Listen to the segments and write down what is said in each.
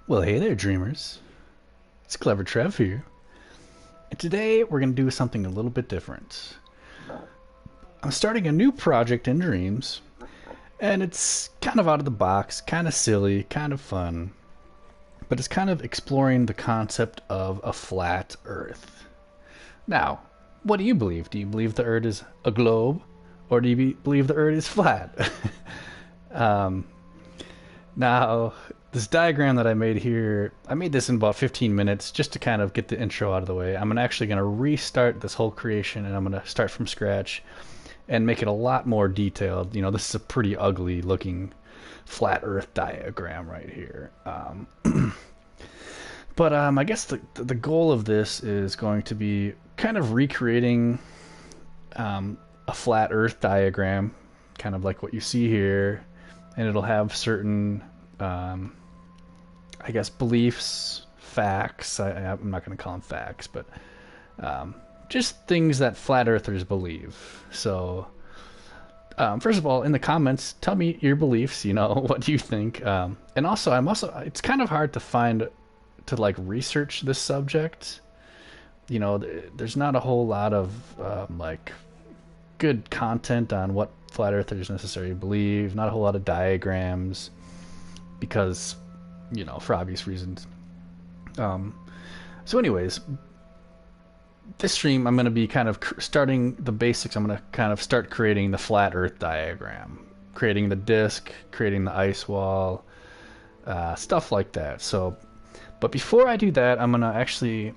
Well, hey there, dreamers. It's Clever Trev here. And today we're going to do something a little bit different. I'm starting a new project in Dreams, and it's kind of out of the box, kind of silly, kind of fun, but it's kind of exploring the concept of a flat Earth. Now, what do you believe? Do you believe the Earth is a globe, or do you believe the Earth is flat? um, Now, this diagram that I made here, I made this in about 15 minutes just to kind of get the intro out of the way. I'm actually going to restart this whole creation, and I'm going to start from scratch and make it a lot more detailed. You know, this is a pretty ugly looking flat Earth diagram right here. But I guess the goal of this is going to be kind of recreating a flat Earth diagram, kind of like what you see here, and it'll have certain, I guess, beliefs, facts. I'm not going to call them facts, but just things that flat earthers believe. So, first of all, in the comments, tell me your beliefs. You know, what do you think? And also, it's kind of hard to find to like research this subject. You know, there's not a whole lot of like good content on what flat earthers necessarily believe. Not a whole lot of diagrams because, you know, for obvious reasons. So anyways, this stream I'm going to be kind of starting the basics. I'm going to kind of start creating the flat Earth diagram, creating the disk, creating the ice wall, stuff like that. So, but before I do that, I'm going to actually,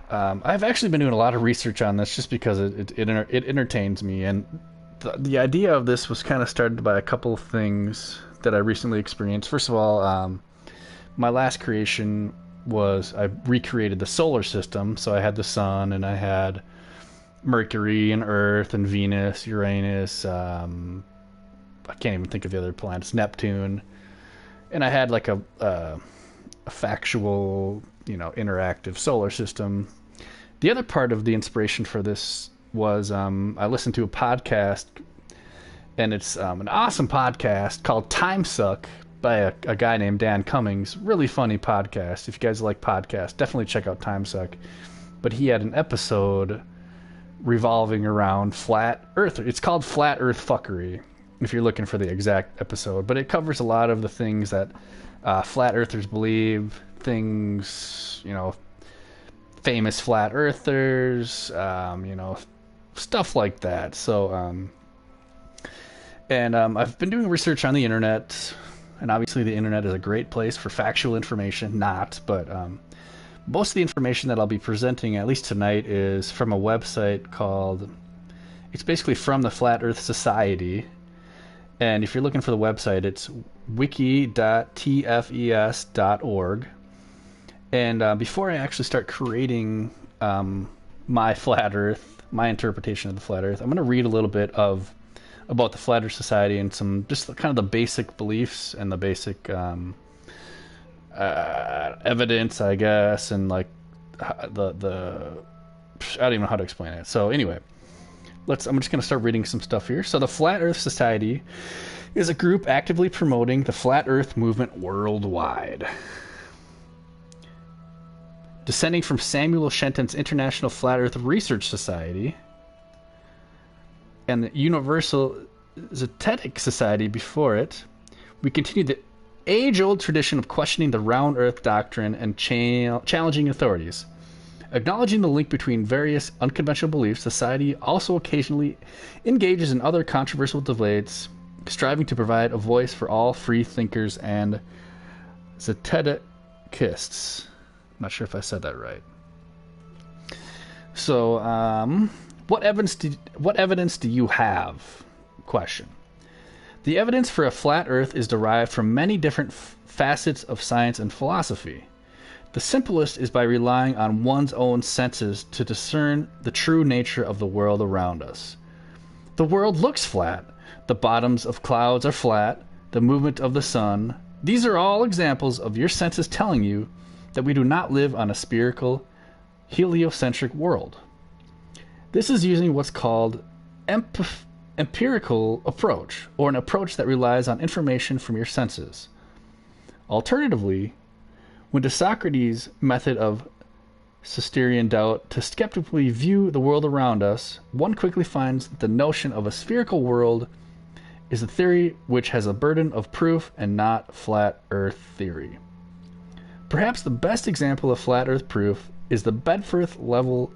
I've actually been doing a lot of research on this just because it entertains me. And the idea of this was kind of started by a couple of things that I recently experienced. First of all, my last creation was I recreated the solar system. So I had the sun, and I had Mercury and Earth and Venus, Uranus. I can't even think of the other planets. Neptune, and I had like a factual, you know, interactive solar system. The other part of the inspiration for this was I listened to a podcast, and it's an awesome podcast called Time Suck by a guy named Dan Cummings. Really funny podcast. If you guys like podcasts, definitely check out Time Suck. But he had an episode revolving around flat Earth. It's called Flat Earth Fuckery, if you're looking for the exact episode. But it covers a lot of the things that flat earthers believe, things, you know, famous flat earthers, you know, stuff like that. So, I've been doing research on the internet, and obviously the internet is a great place for factual information. But most of the information that I'll be presenting, at least tonight, is from a website called, it's basically from the Flat Earth Society. And if you're looking for the website, it's wiki.tfes.org. And before I actually start creating my flat Earth, my interpretation of the flat Earth, I'm going to read a little bit about the Flat Earth Society and some just kind of the basic beliefs and the basic evidence, I guess, and like the I don't even know how to explain it. So anyway, I'm just going to start reading some stuff here. So the Flat Earth Society is a group actively promoting the Flat Earth movement worldwide. Descending from Samuel Shenton's International Flat Earth Research Society and the Universal Zetetic Society before it, we continue the age-old tradition of questioning the round Earth doctrine and challenging authorities. Acknowledging the link between various unconventional beliefs, society also occasionally engages in other controversial debates, striving to provide a voice for all free thinkers and Zetetikists. I'm not sure if I said that right. So, what evidence do you have? Question. The evidence for a flat Earth is derived from many different facets of science and philosophy. The simplest is by relying on one's own senses to discern the true nature of the world around us. The world looks flat. The bottoms of clouds are flat. The movement of the sun. These are all examples of your senses telling you that we do not live on a spherical, heliocentric world. This is using what's called empirical approach, or an approach that relies on information from your senses. Alternatively, When the Socrates method of Cistercian doubt to skeptically view the world around us, one quickly finds that the notion of a spherical world is a theory which has a burden of proof and not flat earth theory. Perhaps the best example of flat earth proof is the Bedford level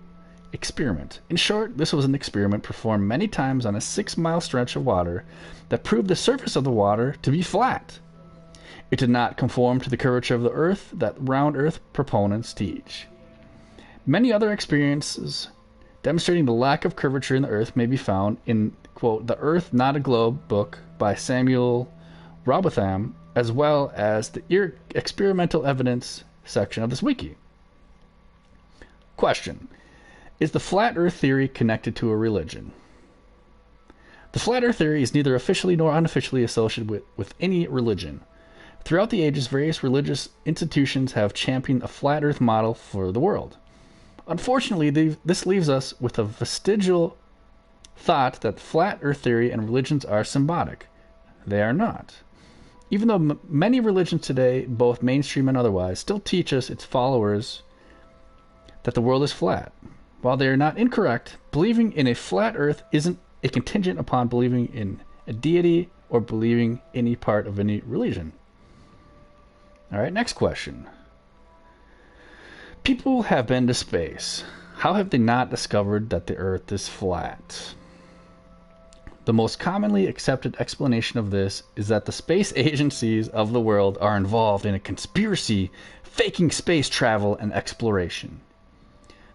experiment. In short, this was an experiment performed many times on a 6-mile stretch of water that proved the surface of the water to be flat. It did not conform to the curvature of the earth that round earth proponents teach. Many other experiences demonstrating the lack of curvature in the earth may be found in, quote, The Earth Not a Globe book by Samuel Robotham, as well as the experimental evidence section of this wiki. Question: is the flat earth theory connected to a religion? The flat earth theory is neither officially nor unofficially associated with any religion. Throughout the ages, various religious institutions have championed a flat earth model for the world. Unfortunately, this leaves us with a vestigial thought that flat earth theory and religions are symbiotic. They are not. Even though many religions today, both mainstream and otherwise, still teach its followers that the world is flat. While they are not incorrect, believing in a flat earth isn't a contingent upon believing in a deity or believing any part of any religion. All right, next question. People have been to space. How have they not discovered that the Earth is flat? The most commonly accepted explanation of this is that the space agencies of the world are involved in a conspiracy faking space travel and exploration.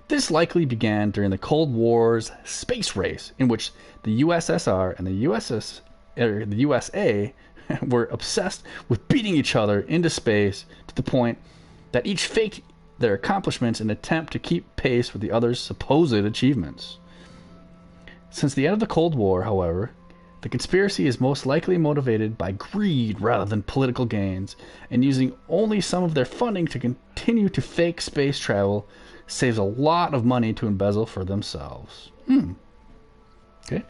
This likely began during the Cold War's space race, in which the USSR and the USA were obsessed with beating each other into space to the point that each faked their accomplishments in an attempt to keep pace with the other's supposed achievements. Since the end of the Cold War, however, the conspiracy is most likely motivated by greed rather than political gains, and using only some of their funding to continue to fake space travel saves a lot of money to embezzle for themselves. Okay.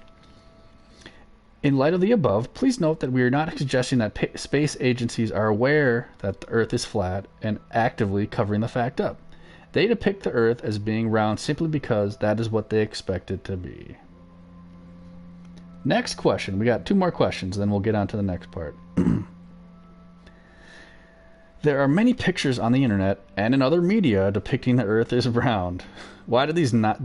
In light of the above, please note that we are not suggesting that space agencies are aware that the Earth is flat and actively covering the fact up. They depict the Earth as being round simply because that is what they expect it to be. Next question. We got 2 more questions, then we'll get on to the next part. There are many pictures on the internet and in other media depicting the Earth is round. Why do these not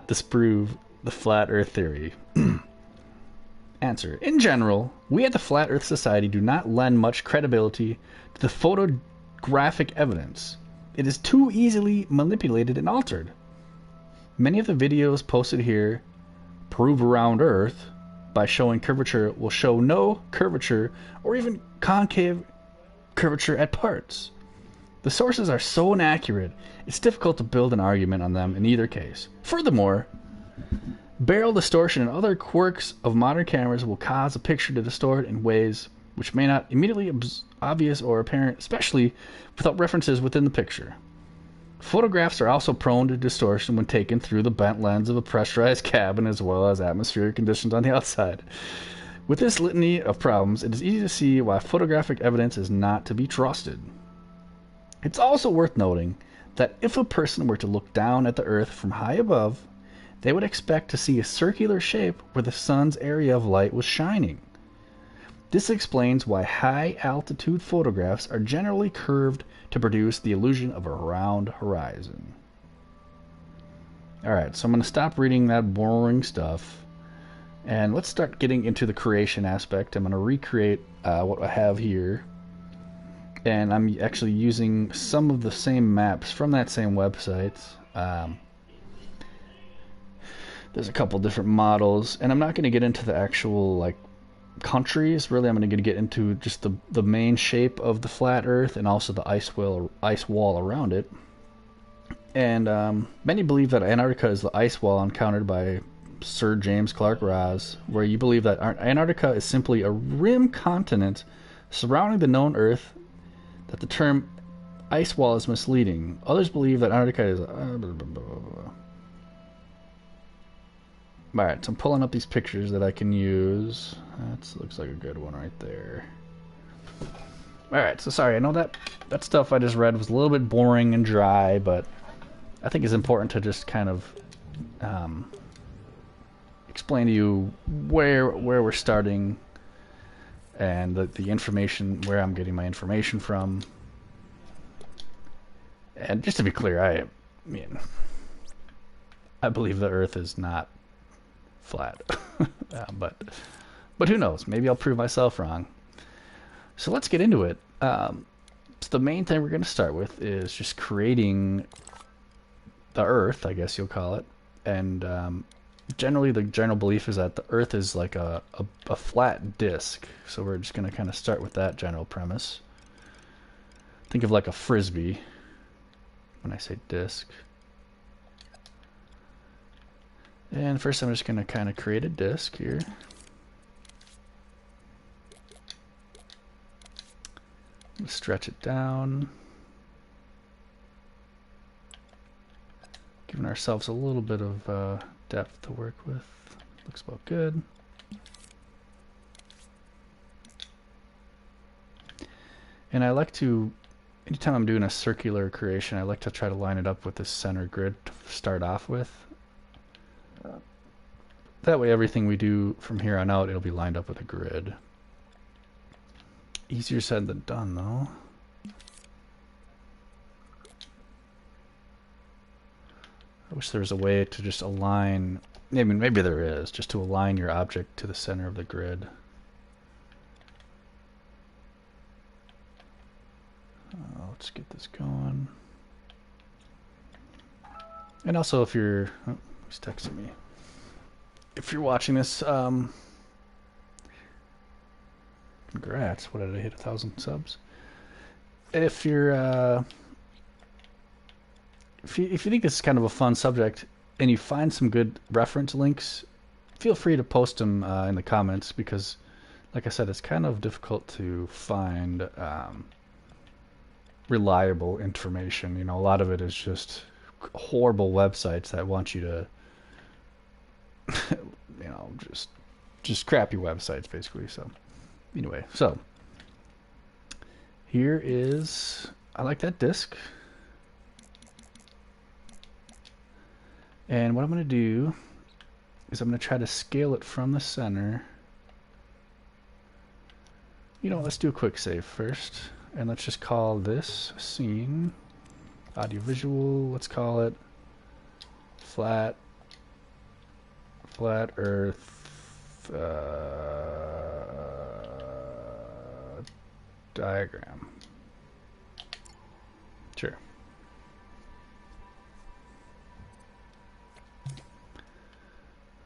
disprove the flat Earth theory? Answer. In general, we at the Flat Earth Society do not lend much credibility to the photographic evidence. It is too easily manipulated and altered. Many of the videos posted here prove a round Earth by showing curvature will show no curvature or even concave curvature at parts. The sources are so inaccurate, it's difficult to build an argument on them in either case. Furthermore, barrel distortion and other quirks of modern cameras will cause a picture to distort in ways which may not immediately be obvious or apparent, especially without references within the picture. Photographs are also prone to distortion when taken through the bent lens of a pressurized cabin as well as atmospheric conditions on the outside. With this litany of problems, it is easy to see why photographic evidence is not to be trusted. It's also worth noting that if a person were to look down at the Earth from high above, they would expect to see a circular shape where the sun's area of light was shining. This explains why high-altitude photographs are generally curved to produce the illusion of a round horizon. Alright, so I'm going to stop reading that boring stuff, and let's start getting into the creation aspect. I'm going to recreate what I have here, and I'm actually using some of the same maps from that same website. There's a couple different models, and I'm not going to get into the actual, countries. Really, I'm going to get into just the main shape of the flat Earth and also the ice wall around it. And many believe that Antarctica is the ice wall encountered by Sir James Clark Ross, where you believe that Antarctica is simply a rim continent surrounding the known Earth, that the term ice wall is misleading. Others believe that Antarctica is... Alright, so I'm pulling up these pictures that I can use. That looks like a good one right there. Alright, so sorry, I know that stuff I just read was a little bit boring and dry, but I think it's important to just kind of explain to you where we're starting and the information, where I'm getting my information from. And just to be clear, I mean, I believe the Earth is not flat, but who knows? Maybe I'll prove myself wrong. So let's get into it. So the main thing we're going to start with is just creating the Earth, I guess you'll call it. And generally, the general belief is that the Earth is like a flat disk. So we're just going to kind of start with that general premise. Think of like a frisbee when I say disk. And first I'm just going to kind of create a disk here. Stretch it down. Giving ourselves a little bit of depth to work with. Looks about good. And I like to, anytime I'm doing a circular creation, I like to try to line it up with this center grid to start off with. That way everything we do from here on out, it'll be lined up with a grid. Easier said than done, though. I wish there was a way to just align, I mean, maybe there is, just to align your object to the center of the grid. Let's get this going. And also, if you're, oh, he's texting me. If you're watching this, congrats, what did I hit, 1,000 subs? If you're, if you think this is kind of a fun subject and you find some good reference links, feel free to post them in the comments, because like I said, it's kind of difficult to find reliable information. You know, a lot of it is just horrible websites that want you to you know, just crappy websites basically. So anyway, so here is, I like that disk. And what I'm going to do is I'm going to try to scale it from the center. You know, let's do a quick save first. And let's just call this scene, audiovisual, let's call it flat Earth diagram. Sure.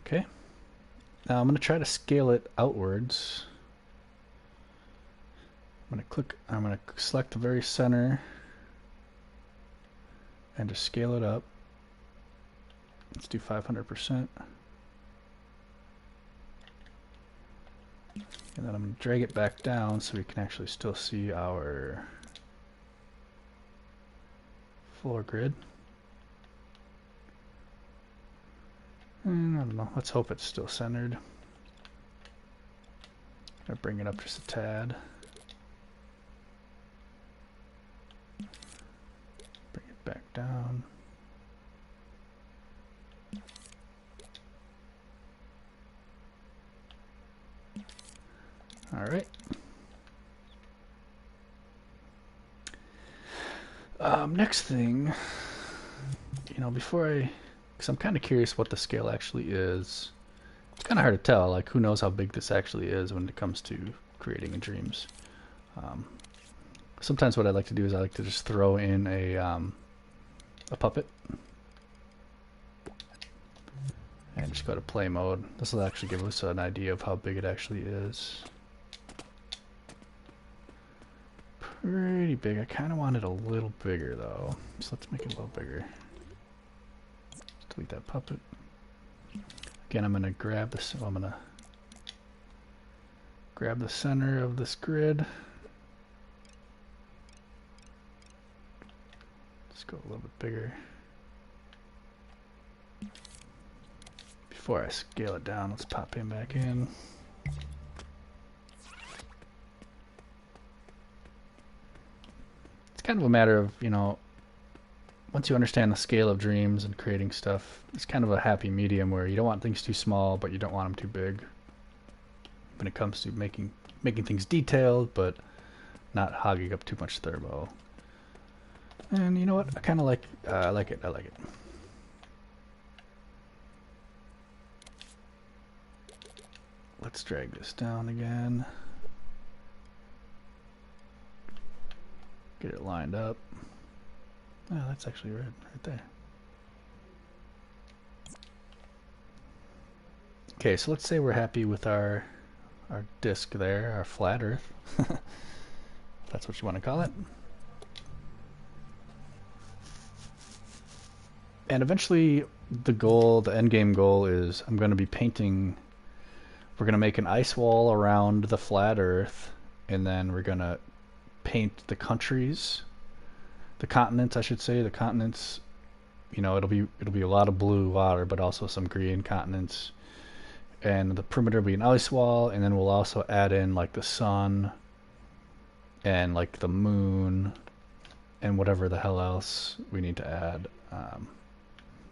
Okay. Now I'm going to try to scale it outwards. I'm going to select the very center and just scale it up. Let's do 500%. And then I'm going to drag it back down so we can actually still see our floor grid. And I don't know, let's hope it's still centered. I'll bring it up just a tad. Bring it back down. All right. Next thing, you know, before because I'm kind of curious what the scale actually is. It's kind of hard to tell. Like, who knows how big this actually is when it comes to creating in Dreams. Sometimes what I like to do is I like to just throw in a puppet and just go to play mode. This will actually give us an idea of how big it actually is. Pretty big. I kind of want it a little bigger though, so let's make it a little bigger. Delete that puppet. Again, I'm going to grab this. I'm going to grab the center of this grid. Let's go a little bit bigger. Before I scale it down, let's pop him back in. kind of a matter of, you know, once you understand the scale of dreams and creating stuff, it's kind of a happy medium where you don't want things too small, but you don't want them too big. When it comes to making things detailed, but not hogging up too much thermo. And you know what? I kind of like it. I like it. Let's drag this down again. Get it lined up. Oh, that's actually right there. Okay, so let's say we're happy with our disk there, our flat Earth. If that's what you want to call it. And eventually, the end game goal is I'm going to be painting. We're going to make an ice wall around the flat Earth, and then we're going to paint the countries, the continents, I should say. The continents, you know, it'll be a lot of blue water, but also some green continents. And the perimeter will be an ice wall, and then we'll also add in like the sun and like the moon and whatever the hell else we need to add.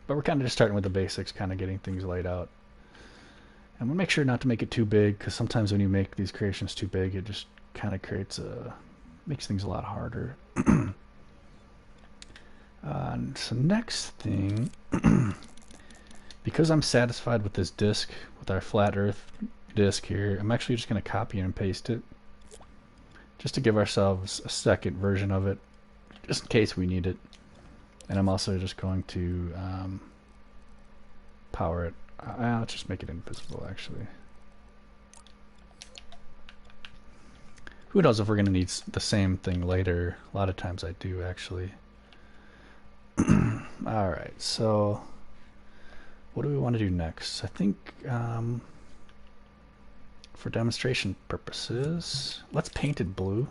But we're kind of just starting with the basics, kind of getting things laid out. And we'll make sure not to make it too big, because sometimes when you make these creations too big, it just kind of makes things a lot harder. So next thing, because I'm satisfied with this disk, with our flat Earth disk here, I'm actually just going to copy and paste it, just to give ourselves a second version of it, just in case we need it. And I'm also just going to power it. Let's just make it invisible, actually. Who knows if we're going to need the same thing later. A lot of times I do, actually. Alright, so what do we want to do next? I think for demonstration purposes, let's paint it blue.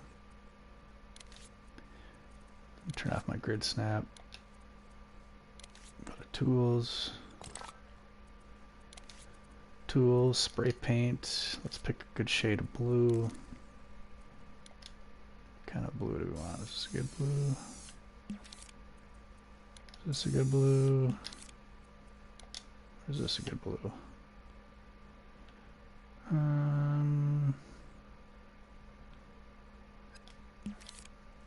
Turn off my grid snap. Go to tools. Tools, spray paint. Let's pick a good shade of blue. What kind of blue do we want? Is this a good blue? Is this a good blue? Or is this a good blue?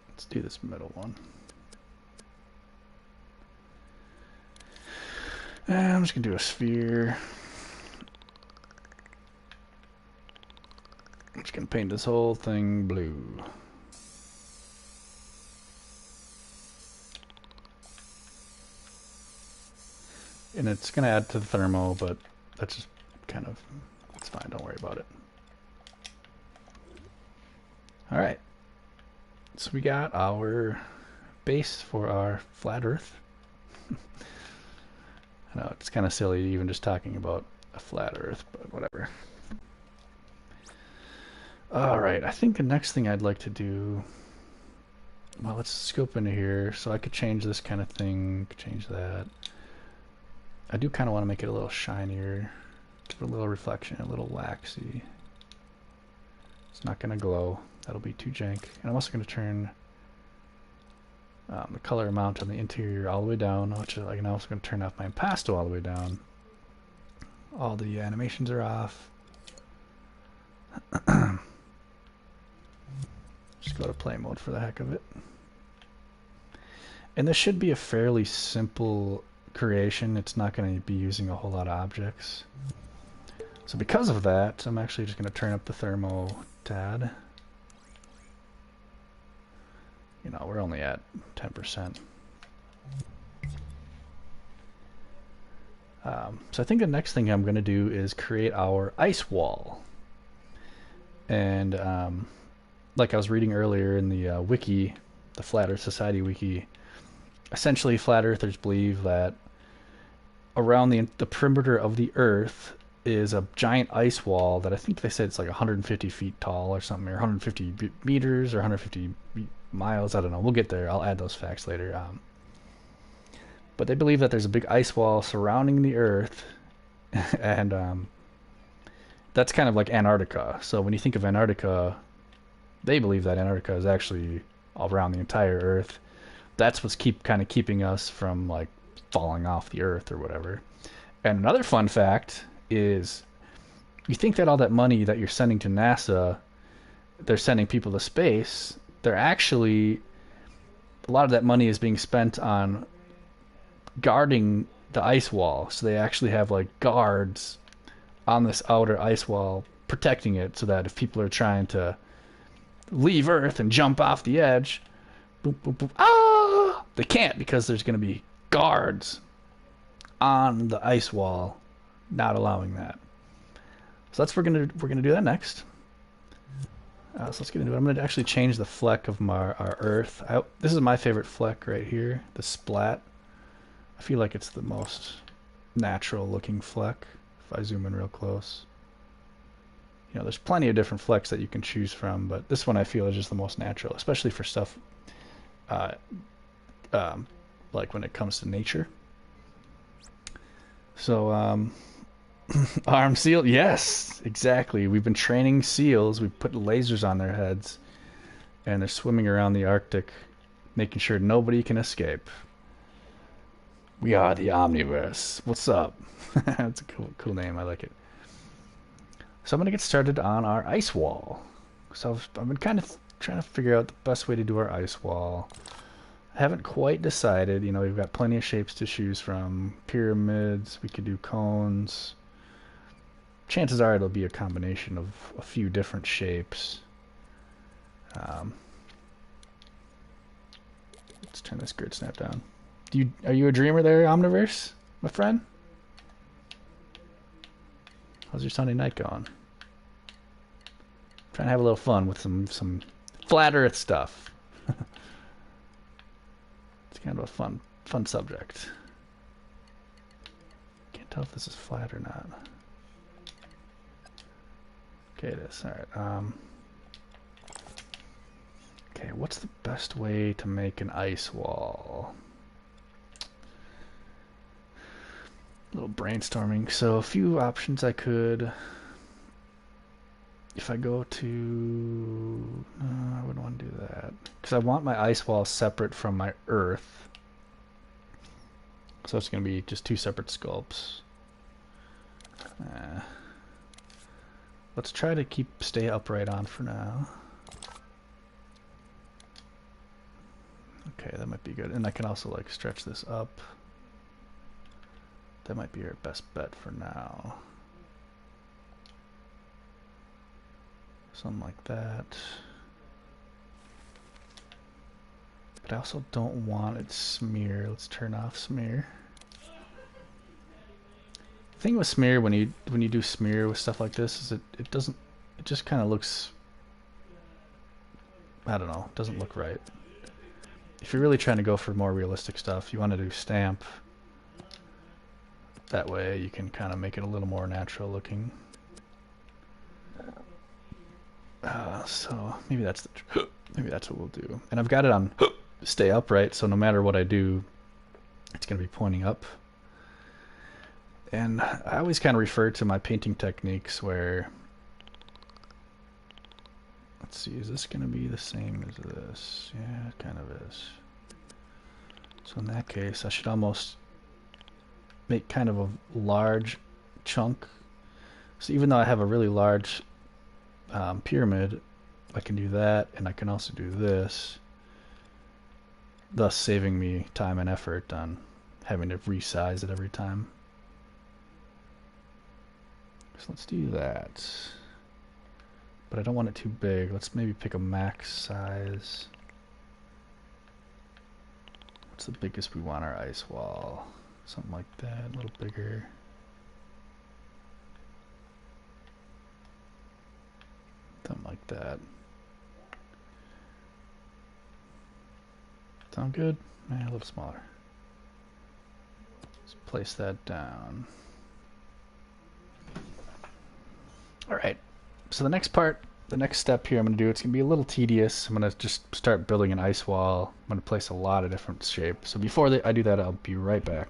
Let's do this middle one. And I'm just gonna do a sphere. I'm just gonna paint this whole thing blue. And it's gonna add to the thermo, but that's just kind of, it's fine, don't worry about it. Alright, so we got our base for our flat Earth. I know it's kind of silly even just talking about a flat Earth, but whatever. Alright, I think the next thing I'd like to do, well, let's scope into here. So I could change this kind of thing, change that. I do kind of want to make it a little shinier, give it a little reflection, a little waxy. It's not going to glow, that'll be too jank. And I'm also going to turn the color amount on the interior all the way down, which I'm also going to turn off my impasto all the way down. All the animations are off. Just go to play mode for the heck of it. And this should be a fairly simple creation. It's not going to be using a whole lot of objects. So because of that, I'm actually just going to turn up the thermo tad. You know, we're only at 10%. So I think the next thing I'm going to do is create our ice wall. And like I was reading earlier in the wiki, the Flat Earth Society wiki, essentially flat earthers believe that around the perimeter of the Earth is a giant ice wall that I think they said it's like 150 feet tall or something, or 150 meters or 150 miles. I don't know. We'll get there. I'll add those facts later. But they believe that there's a big ice wall surrounding the Earth, and that's kind of like Antarctica. So when you think of Antarctica, they believe that Antarctica is actually all around the entire Earth. That's what's kind of keeping us from like falling off the Earth or whatever. And another fun fact is, you think that all that money that you're sending to NASA, they're sending people to space. They're actually, a lot of that money is being spent on guarding the ice wall. So they actually have like guards on this outer ice wall protecting it, so that if people are trying to leave Earth and jump off the edge, boop, boop, boop, they can't, because there's going to be guards on the ice wall not allowing that. So that's we're gonna do that next. So let's get into it. I'm gonna actually change the fleck of our Earth. This is my favorite fleck right here, the splat. I feel like it's the most natural looking fleck if I zoom in real close. You know, there's plenty of different flecks that you can choose from, but this one I feel is just the most natural, especially for stuff like when it comes to nature. So arm seal, yes, exactly. We've been training seals. We've put lasers on their heads, and they're swimming around the Arctic, making sure nobody can escape. We are the Omniverse. What's up? That's a cool name. I like it. So I'm gonna get started on our ice wall. So I've been kind of trying to figure out the best way to do our ice wall. I haven't quite decided. You know, we've got plenty of shapes to choose from. Pyramids. We could do cones. Chances are it'll be a combination of a few different shapes. Let's turn this grid snap down. Are you a dreamer there, Omniverse, my friend? How's your Sunday night going? Trying to have a little fun with some flat Earth stuff. It's kind of a fun subject. Can't tell if this is flat or not. Okay, it is. All right. Okay, what's the best way to make an ice wall? A little brainstorming. So a few options I could. If I go to, no, I wouldn't want to do that, because I want my ice wall separate from my Earth. So it's going to be just two separate sculpts. Let's try to stay upright on for now. Okay, that might be good. And I can also like stretch this up. That might be our best bet for now. Something like that. But I also don't want it smear. Let's turn off smear. The thing with smear, when you do smear with stuff like this, is it just kind of looks, I don't know, doesn't look right. If you're really trying to go for more realistic stuff, you want to do stamp. That way you can kind of make it a little more natural looking. So maybe that's what we'll do. And I've got it on stay upright, so no matter what I do, it's going to be pointing up. And I always kind of refer to my painting techniques where, let's see, is this going to be the same as this? Yeah, it kind of is. So in that case, I should almost make kind of a large chunk. So even though I have a really large pyramid, I can do that, and I can also do this, thus saving me time and effort on having to resize it every time. So let's do that. But I don't want it too big. Let's maybe pick a max size. What's the biggest we want our ice wall? Something like that, a little bigger. Something like that. Sound good? A little smaller. Let's place that down. Alright, so the next step here I'm going to do, it's going to be a little tedious. I'm going to just start building an ice wall. I'm going to place a lot of different shapes. So before I do that, I'll be right back.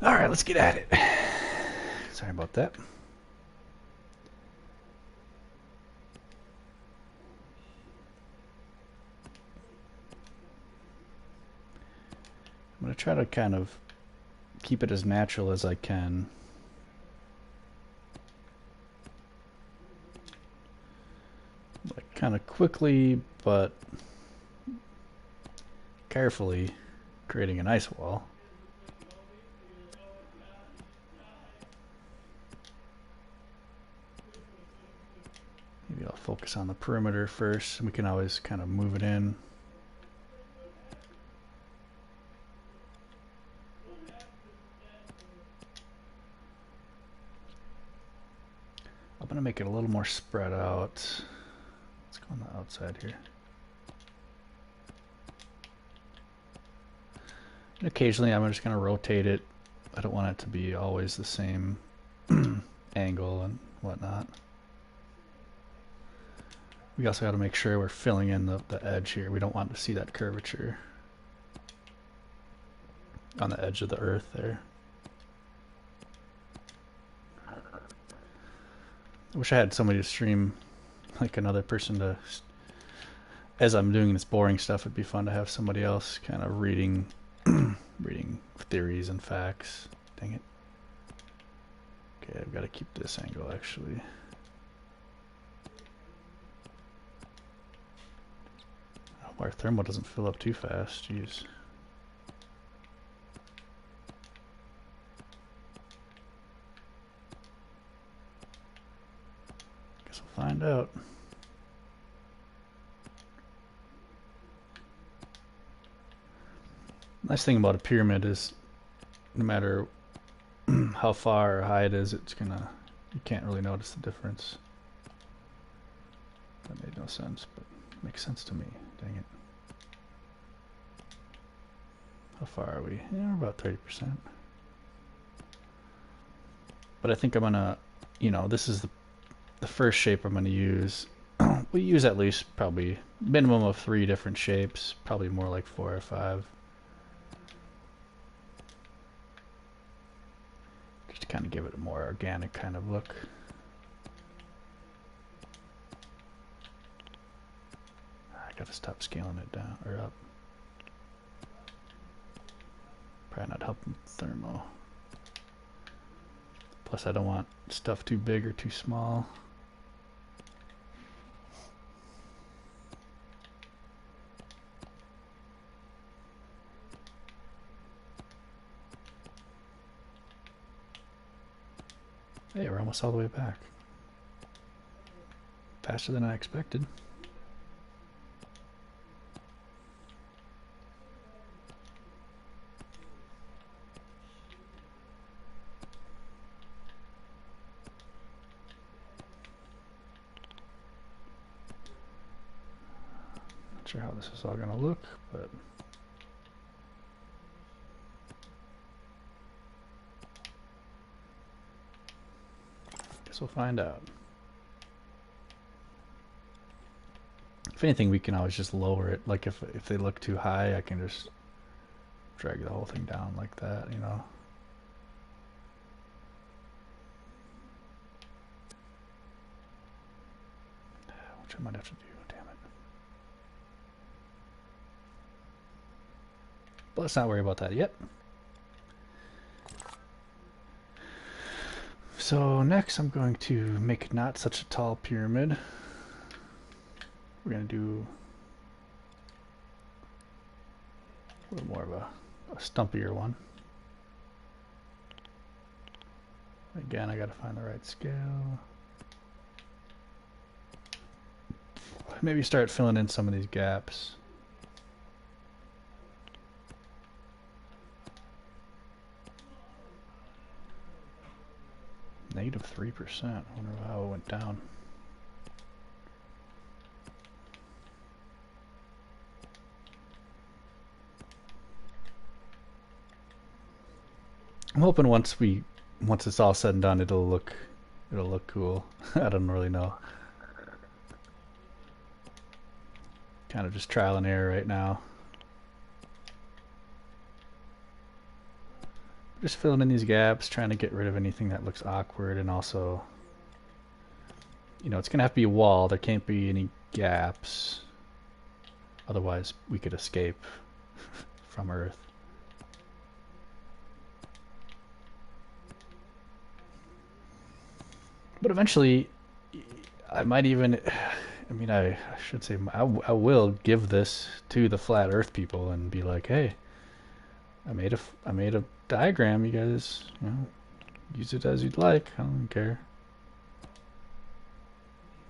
Alright, let's get at it. Sorry about that. I'm going to try to kind of keep it as natural as I can. Like kind of quickly, but carefully creating an ice wall. Maybe I'll focus on the perimeter first, and we can always kind of move it in. I'm going to make it a little more spread out. Let's go on the outside here. And occasionally I'm just going to rotate it. I don't want it to be always the same angle and whatnot. We also got to make sure we're filling in the edge here. We don't want to see that curvature on the edge of the earth there. I wish I had somebody to stream, like another person to, as I'm doing this boring stuff, it'd be fun to have somebody else kind of reading reading theories and facts. Dang it. Okay, I've got to keep this angle actually. Oh, our thermal doesn't fill up too fast, jeez. Guess we'll find out. Nice thing about a pyramid is no matter how far or high it is, you can't really notice the difference. That made no sense, but it makes sense to me. Dang it. How far are we? Yeah, we're about 30%. But I think I'm gonna, this is the first shape I'm gonna use. We use at least probably minimum of 3 different shapes, probably more like 4 or 5. Just to kind of give it a more organic kind of look. I gotta stop scaling it down or up. Probably not helping thermo. Plus I don't want stuff too big or too small. Hey, we're almost all the way back. Faster than I expected. Not sure how this is all going to look, but guess we'll find out. If anything, we can always just lower it. Like if they look too high, I can just drag the whole thing down like that, Which I might have to do, damn it. But let's not worry about that yet. So next I'm going to make not such a tall pyramid. We're going to do a little more of a stumpier one. Again, I got to find the right scale. Maybe start filling in some of these gaps. Negative 3%. I wonder how it went down. I'm hoping once it's all said and done, it'll look cool. I don't really know. Kind of just trial and error right now. Just filling in these gaps, trying to get rid of anything that looks awkward, and also, you know, it's gonna have to be a wall. There can't be any gaps. Otherwise, we could escape from Earth. But eventually, I might even, I mean, I should say, I will give this to the flat Earth people and be like, hey, I made a diagram. You guys, you know, use it as you'd like. I don't care.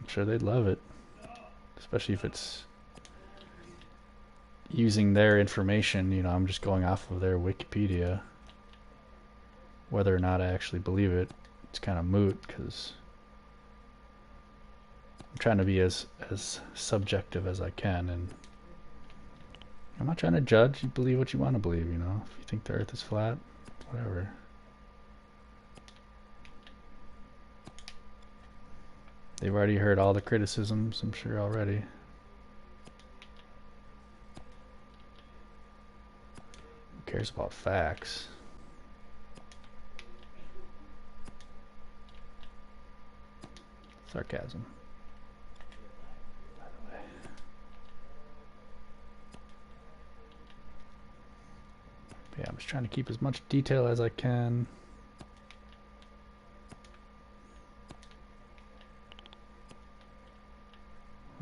I'm sure they'd love it, especially if it's using their information. You know, I'm just going off of their Wikipedia. Whether or not I actually believe it, it's kind of moot because I'm trying to be as subjective as I can, and I'm not trying to judge. You believe what you want to believe, you know. If you think the Earth is flat, whatever. They've already heard all the criticisms, I'm sure already. Who cares about facts? Sarcasm. By the way. But yeah, I'm just trying to keep as much detail as I can.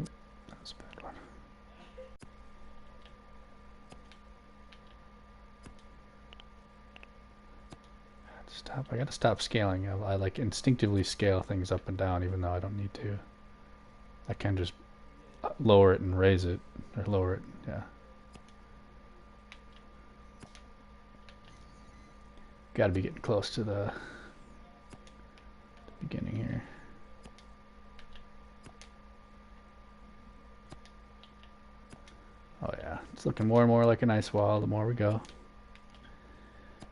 Oop, that was a bad one. Stop. I gotta stop scaling. I like instinctively scale things up and down even though I don't need to. I can just lower it and raise it, or lower it, yeah. Gotta be getting close to the beginning here. Oh yeah, it's looking more and more like an ice wall the more we go.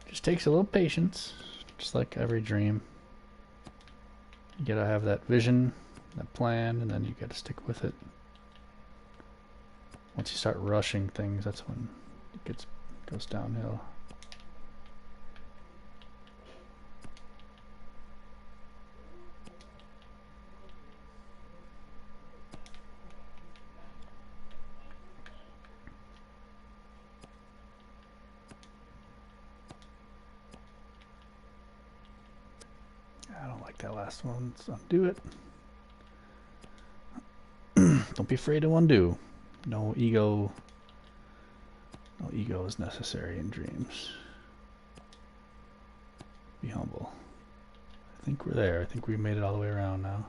Just takes a little patience, just like every dream. You gotta have that vision, that plan, and then you gotta stick with it. Once you start rushing things, that's when it goes downhill. I don't like that last one. Let's undo it. Don't be afraid to undo. No ego is necessary in dreams. Be humble. I think we're there. I think we made it all the way around now.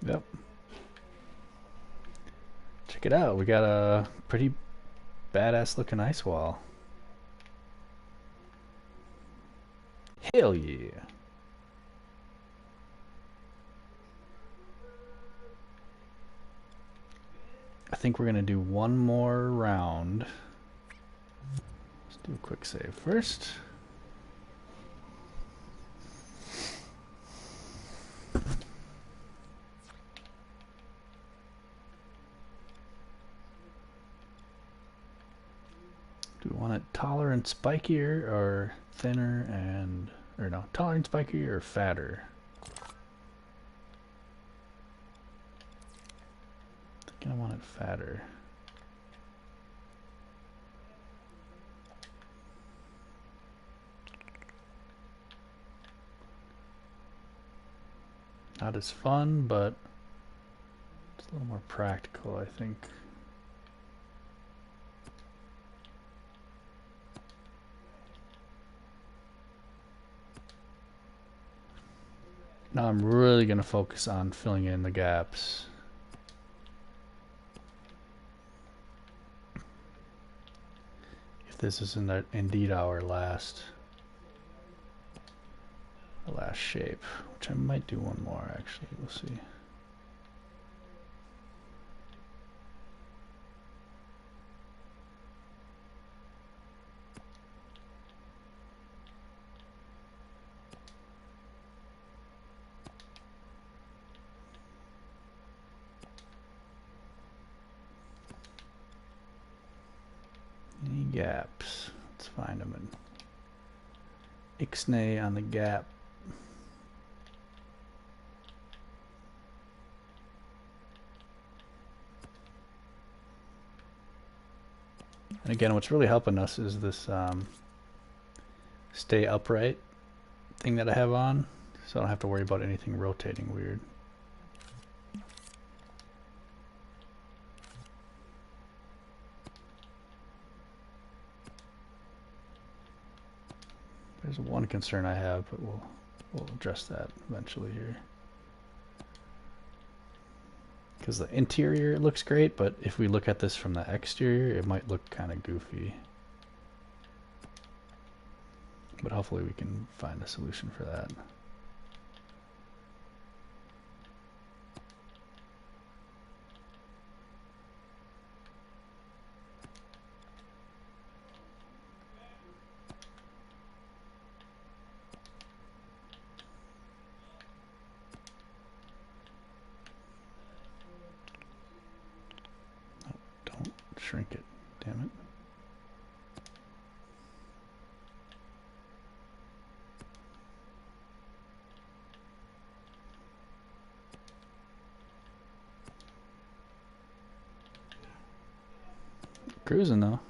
Yep. Check it out. We got a pretty badass looking ice wall. Hell yeah. I think we're gonna do one more round. Let's do a quick save first. Do we want it taller and spikier or thinner and, or no, taller and spikier or fatter? I think I want it fatter. Not as fun, but it's a little more practical, I think. Now I'm really going to focus on filling in the gaps. If this is indeed our last shape, which I might do one more actually, we'll see. gaps. Let's find them in Ixnay on the gap. And again, what's really helping us is this stay upright thing that I have on, so I don't have to worry about anything rotating weird. There's one concern I have, but we'll address that eventually here. Because the interior looks great, but if we look at this from the exterior, it might look kind of goofy. But hopefully we can find a solution for that. Shrink it, damn it. Cruising though.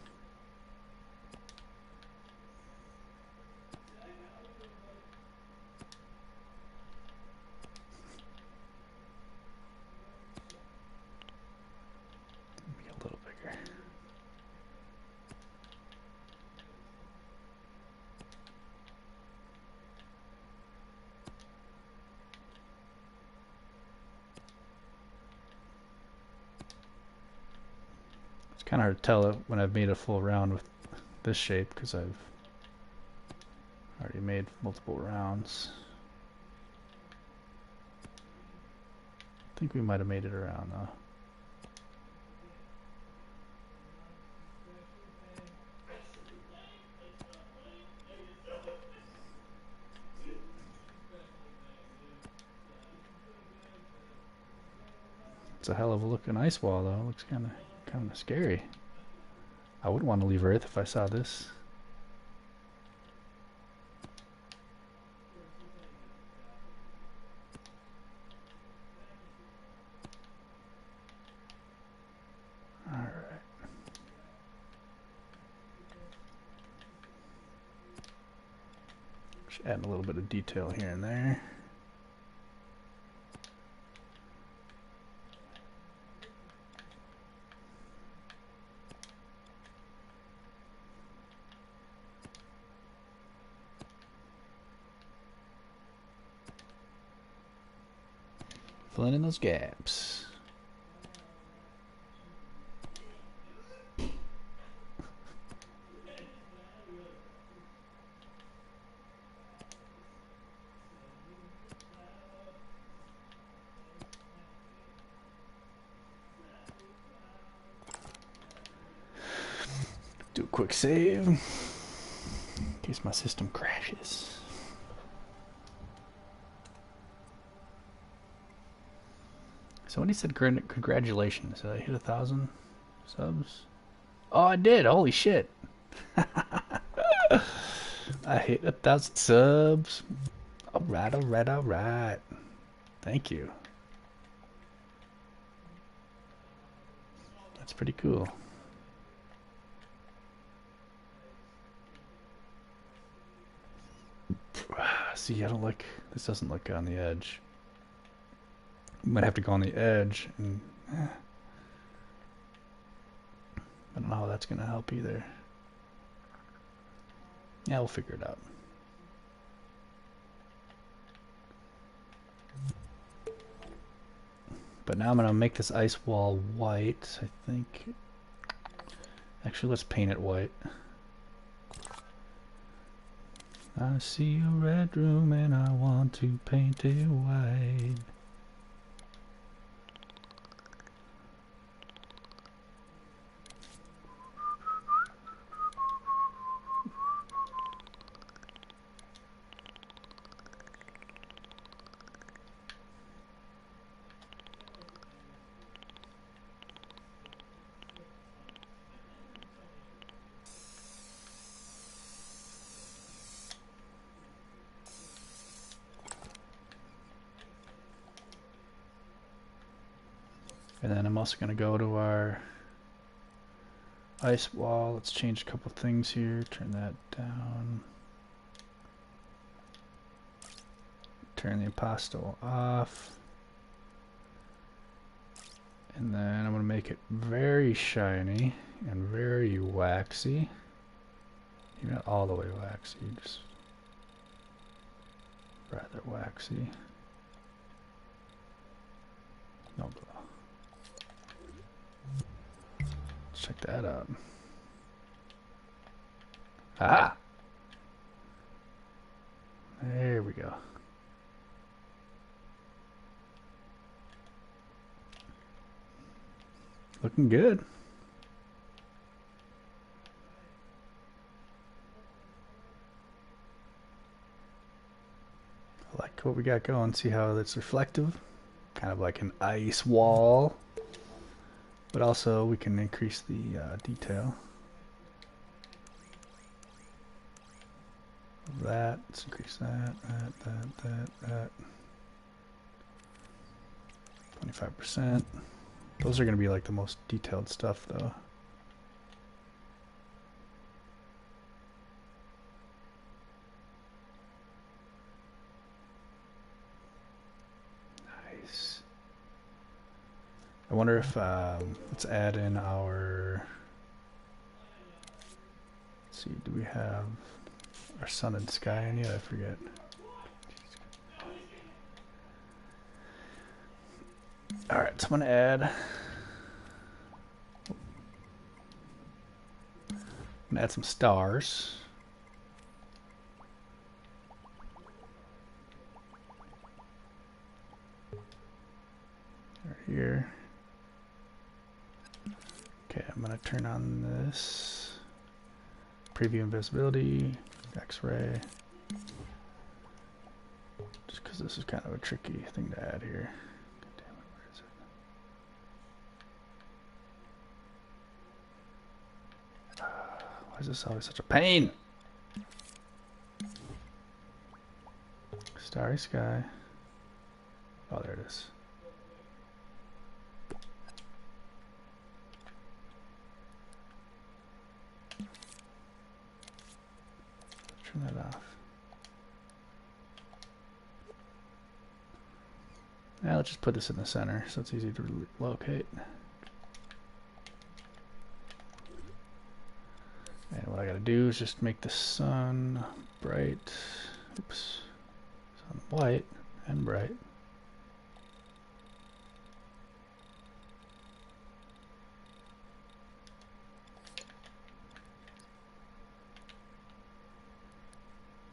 Be a little bigger. Kind of hard to tell it when I've made a full round with this shape because I've already made multiple rounds. I think we might have made it around though. It's a hell of a looking ice wall though. It looks kind of scary. I wouldn't want to leave Earth if I saw this. All right. Just adding a little bit of detail here and there. Filling in those gaps. Do a quick save in case my system crashes. Somebody said congratulations. Did I hit 1,000 subs? Oh, I did. Holy shit. I hit 1,000 subs. All right, all right, all right. Thank you. That's pretty cool. See, I don't like, this doesn't look on the edge. Might have to go on the edge, and I don't know how that's going to help either. Yeah, we'll figure it out. But now I'm going to make this ice wall white, I think. Actually, let's paint it white. I see a red room and I want to paint it white. And then I'm also going to go to our ice wall. Let's change a couple things here. Turn that down. Turn the impasto off. And then I'm going to make it very shiny and very waxy. You're not all the way waxy, just rather waxy. No glow. Let's check that out. Ah! There we go. Looking good. I like what we got going. See how that's reflective? Kind of like an ice wall. But also we can increase the detail. That, let's increase that. 25%. Those are going to be like the most detailed stuff though. Nice. I wonder if, let's add in our, let's see, do we have our sun and sky in yet? I forget. Alright, so I'm going to add, some stars. Right here. Okay, I'm going to turn on this preview invisibility, X-ray, just because this is kind of a tricky thing to add here. God damn it, where is it? Why is this always such a pain? Starry sky. Oh, there it is. Turn that off. Now let's just put this in the center so it's easy to locate. And what I gotta do is just make the sun bright. Oops. Sun white and bright.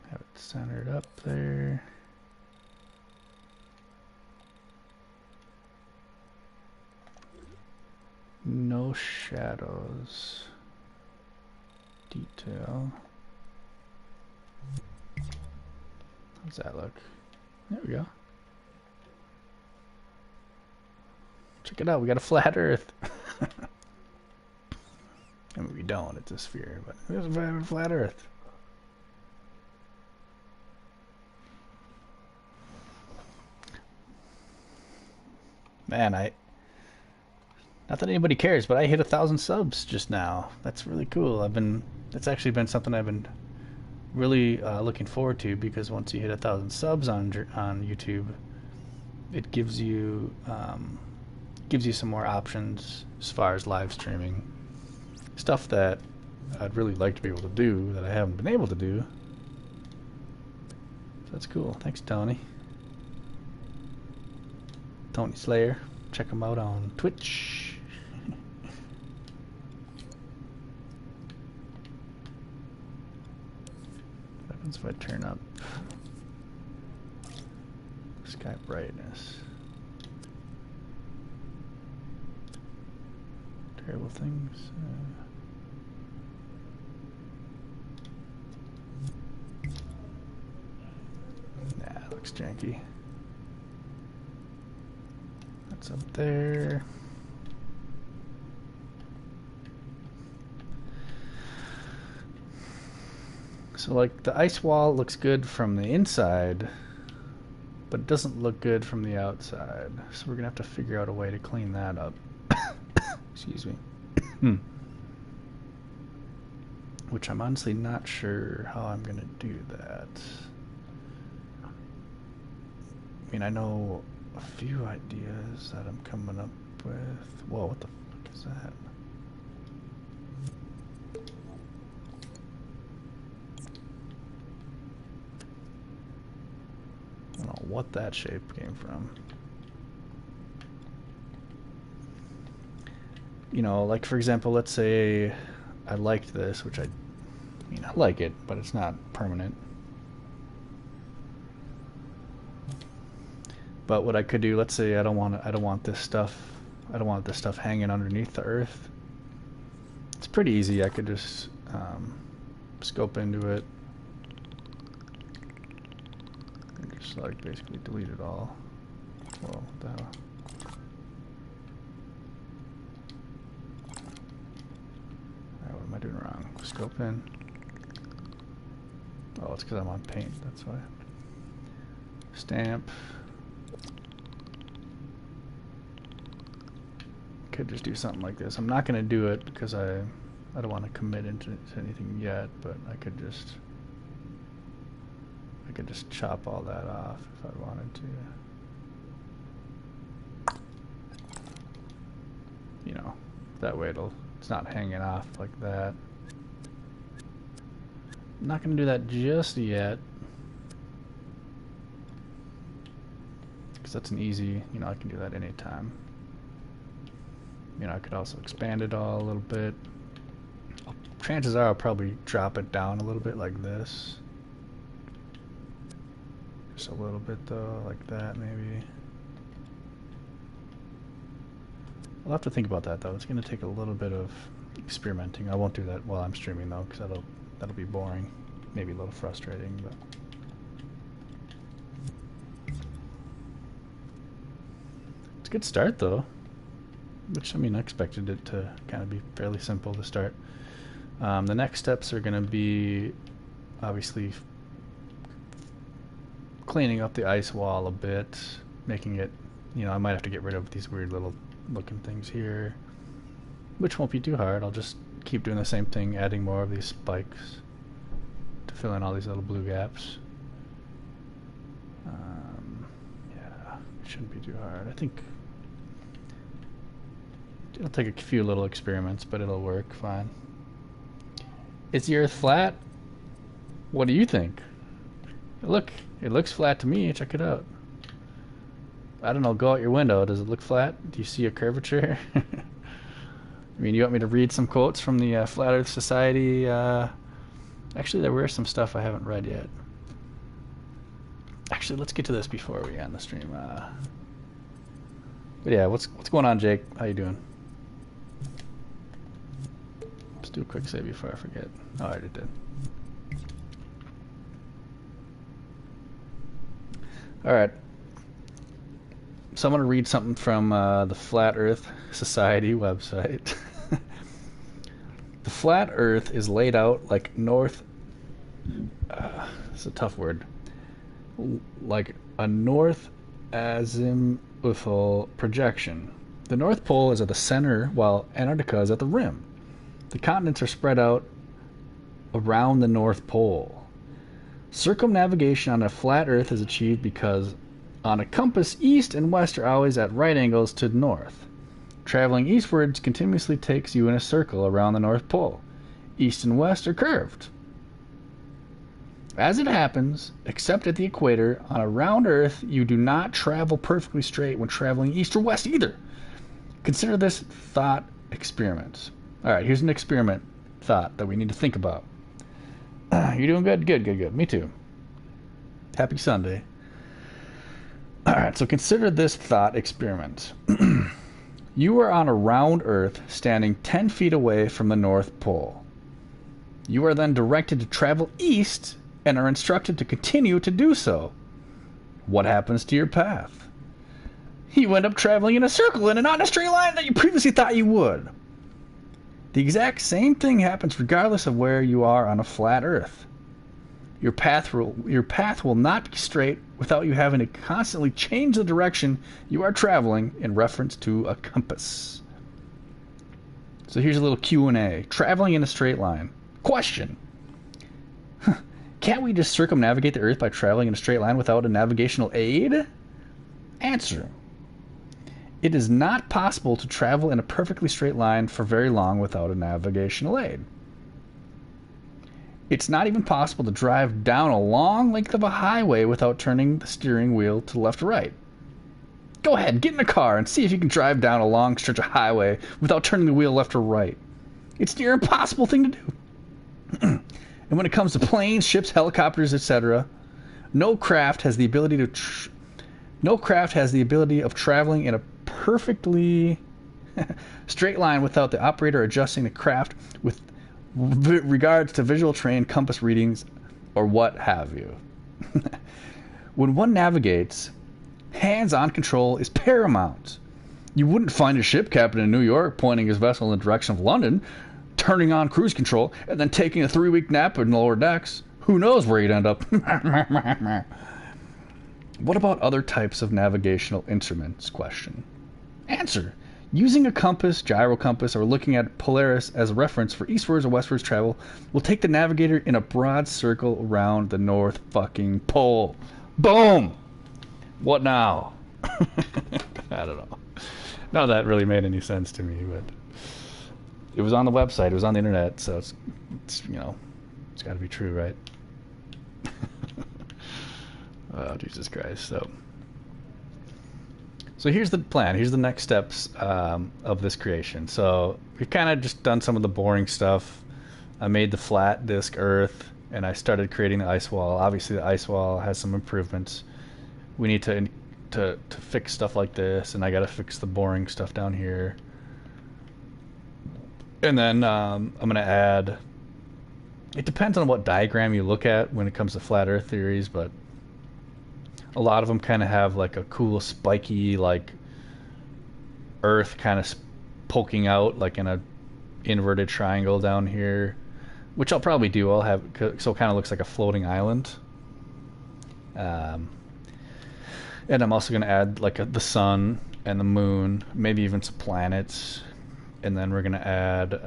Have it centered up there. No shadows. Detail. How's that look? There we go. Check it out, we got a flat earth. I mean, we don't, it's a sphere, but there's a flat earth. Man, not that anybody cares, but I hit 1,000 subs just now. That's really cool. That's actually been something I've been really looking forward to, because once you hit 1,000 subs on YouTube, it gives you some more options as far as live streaming stuff that I'd really like to be able to do that I haven't been able to do. So that's cool. Thanks, Tony. Tony Slayer. Check him out on Twitch. What happens if I turn up sky brightness? Terrible things. Nah, it looks janky. That's up there. So like the ice wall looks good from the inside, but it doesn't look good from the outside. So we're gonna have to figure out a way to clean that up. Excuse me. Which I'm honestly not sure how I'm gonna do that. I mean, I know a few ideas that I'm coming up with. Whoa, what the fuck is that? I don't know what that shape came from. You know, like for example, let's say I liked this, which I mean, I like it, but it's not permanent. But what I could do, let's say I don't want this stuff hanging underneath the earth. It's pretty easy. I could just scope into it and just like basically delete it all. Whoa, what the hell? Alright, what am I doing wrong? Scope in. Oh, it's because I'm on paint, that's why. Stamp. Could just do something like this. I'm not going to do it because I don't want to commit into anything yet, but I could just chop all that off if I wanted to. You know, that way it's not hanging off like that. I'm not going to do that just yet, because that's an easy, you know, I can do that anytime. You know, I could also expand it all a little bit. Chances are I'll probably drop it down a little bit like this. Just a little bit though, like that maybe. I'll have to think about that though. It's going to take a little bit of experimenting. I won't do that while I'm streaming though, because that'll be boring. Maybe a little frustrating, but it's a good start though. Which, I mean, I expected it to kind of be fairly simple to start. The next steps are going to be, obviously, cleaning up the ice wall a bit, making it, you know, I might have to get rid of these weird little looking things here, which won't be too hard. I'll just keep doing the same thing, adding more of these spikes to fill in all these little blue gaps. Yeah, it shouldn't be too hard. I think it'll take a few little experiments, but it'll work fine. Is the Earth flat? What do you think? Look, it looks flat to me. Check it out. I don't know, go out your window. Does it look flat? Do you see a curvature? I mean, you want me to read some quotes from the Flat Earth Society? Actually, there were some stuff I haven't read yet. Actually, let's get to this before we end the stream. But yeah, what's going on, Jake? How you doing? Let's do a quick save before I forget. Oh, I already did. Alright. So I'm going to read something from the Flat Earth Society website. The flat Earth is laid out like north... it's a tough word. Like a north azimuthal projection. The North Pole is at the center, while Antarctica is at the rim. The continents are spread out around the North Pole. Circumnavigation on a flat Earth is achieved because on a compass, east and west are always at right angles to the north. Traveling eastwards continuously takes you in a circle around the North Pole. East and west are curved. As it happens, except at the equator, on a round Earth, you do not travel perfectly straight when traveling east or west either. Consider this thought experiment. Alright, here's an experiment thought that we need to think about. You're doing good? Good. Me too. Happy Sunday. Alright, so consider this thought experiment. You are on a round Earth standing 10 feet away from the North Pole. You are then directed to travel east and are instructed to continue to do so. What happens to your path? You end up traveling in a circle and not in a straight line that you previously thought you would. The exact same thing happens regardless of where you are on a flat Earth. Your path will not be straight without you having to constantly change the direction you are traveling in reference to a compass. So here's a little Q&A. Traveling in a straight line. Question. Can't we just circumnavigate the Earth by traveling in a straight line without a navigational aid? Answer. It is not possible to travel in a perfectly straight line for very long without a navigational aid. It's not even possible to drive down a long length of a highway without turning the steering wheel to left or right. Go ahead, get in a car and see if you can drive down a long stretch of highway without turning the wheel left or right. It's near impossible thing to do. And when it comes to planes, ships, helicopters, etc., no craft has the ability of traveling in a perfectly straight line without the operator adjusting the craft with regards to visual terrain, compass readings, or what have you. When one navigates, hands-on control is paramount. You wouldn't find a ship captain in New York pointing his vessel in the direction of London, turning on cruise control, and then taking a 3-week nap in lower decks. Who knows where you'd end up? What about other types of navigational instruments? Question. Answer. Using a compass, gyro compass, or looking at Polaris as a reference for eastwards or westwards travel will take the navigator in a broad circle around the North fucking Pole. Boom! What now? I don't know. None of that really made any sense to me, but it was on the website, it was on the internet, so it's you know, it's got to be true, right? Oh, Jesus Christ. So here's the plan. Here's the next steps of this creation. So we've kind of just done some of the boring stuff. I made the flat disk Earth, and I started creating the ice wall. Obviously, the ice wall has some improvements. We need to fix stuff like this, and I got to fix the boring stuff down here. And then I'm going to add... It depends on what diagram you look at when it comes to flat Earth theories, but a lot of them kind of have like a cool spiky like Earth kind of poking out like in a inverted triangle down here, which I'll probably do. I'll have so it kind of looks like a floating island. And I'm also going to add like the sun and the moon, maybe even some planets, and then we're going to add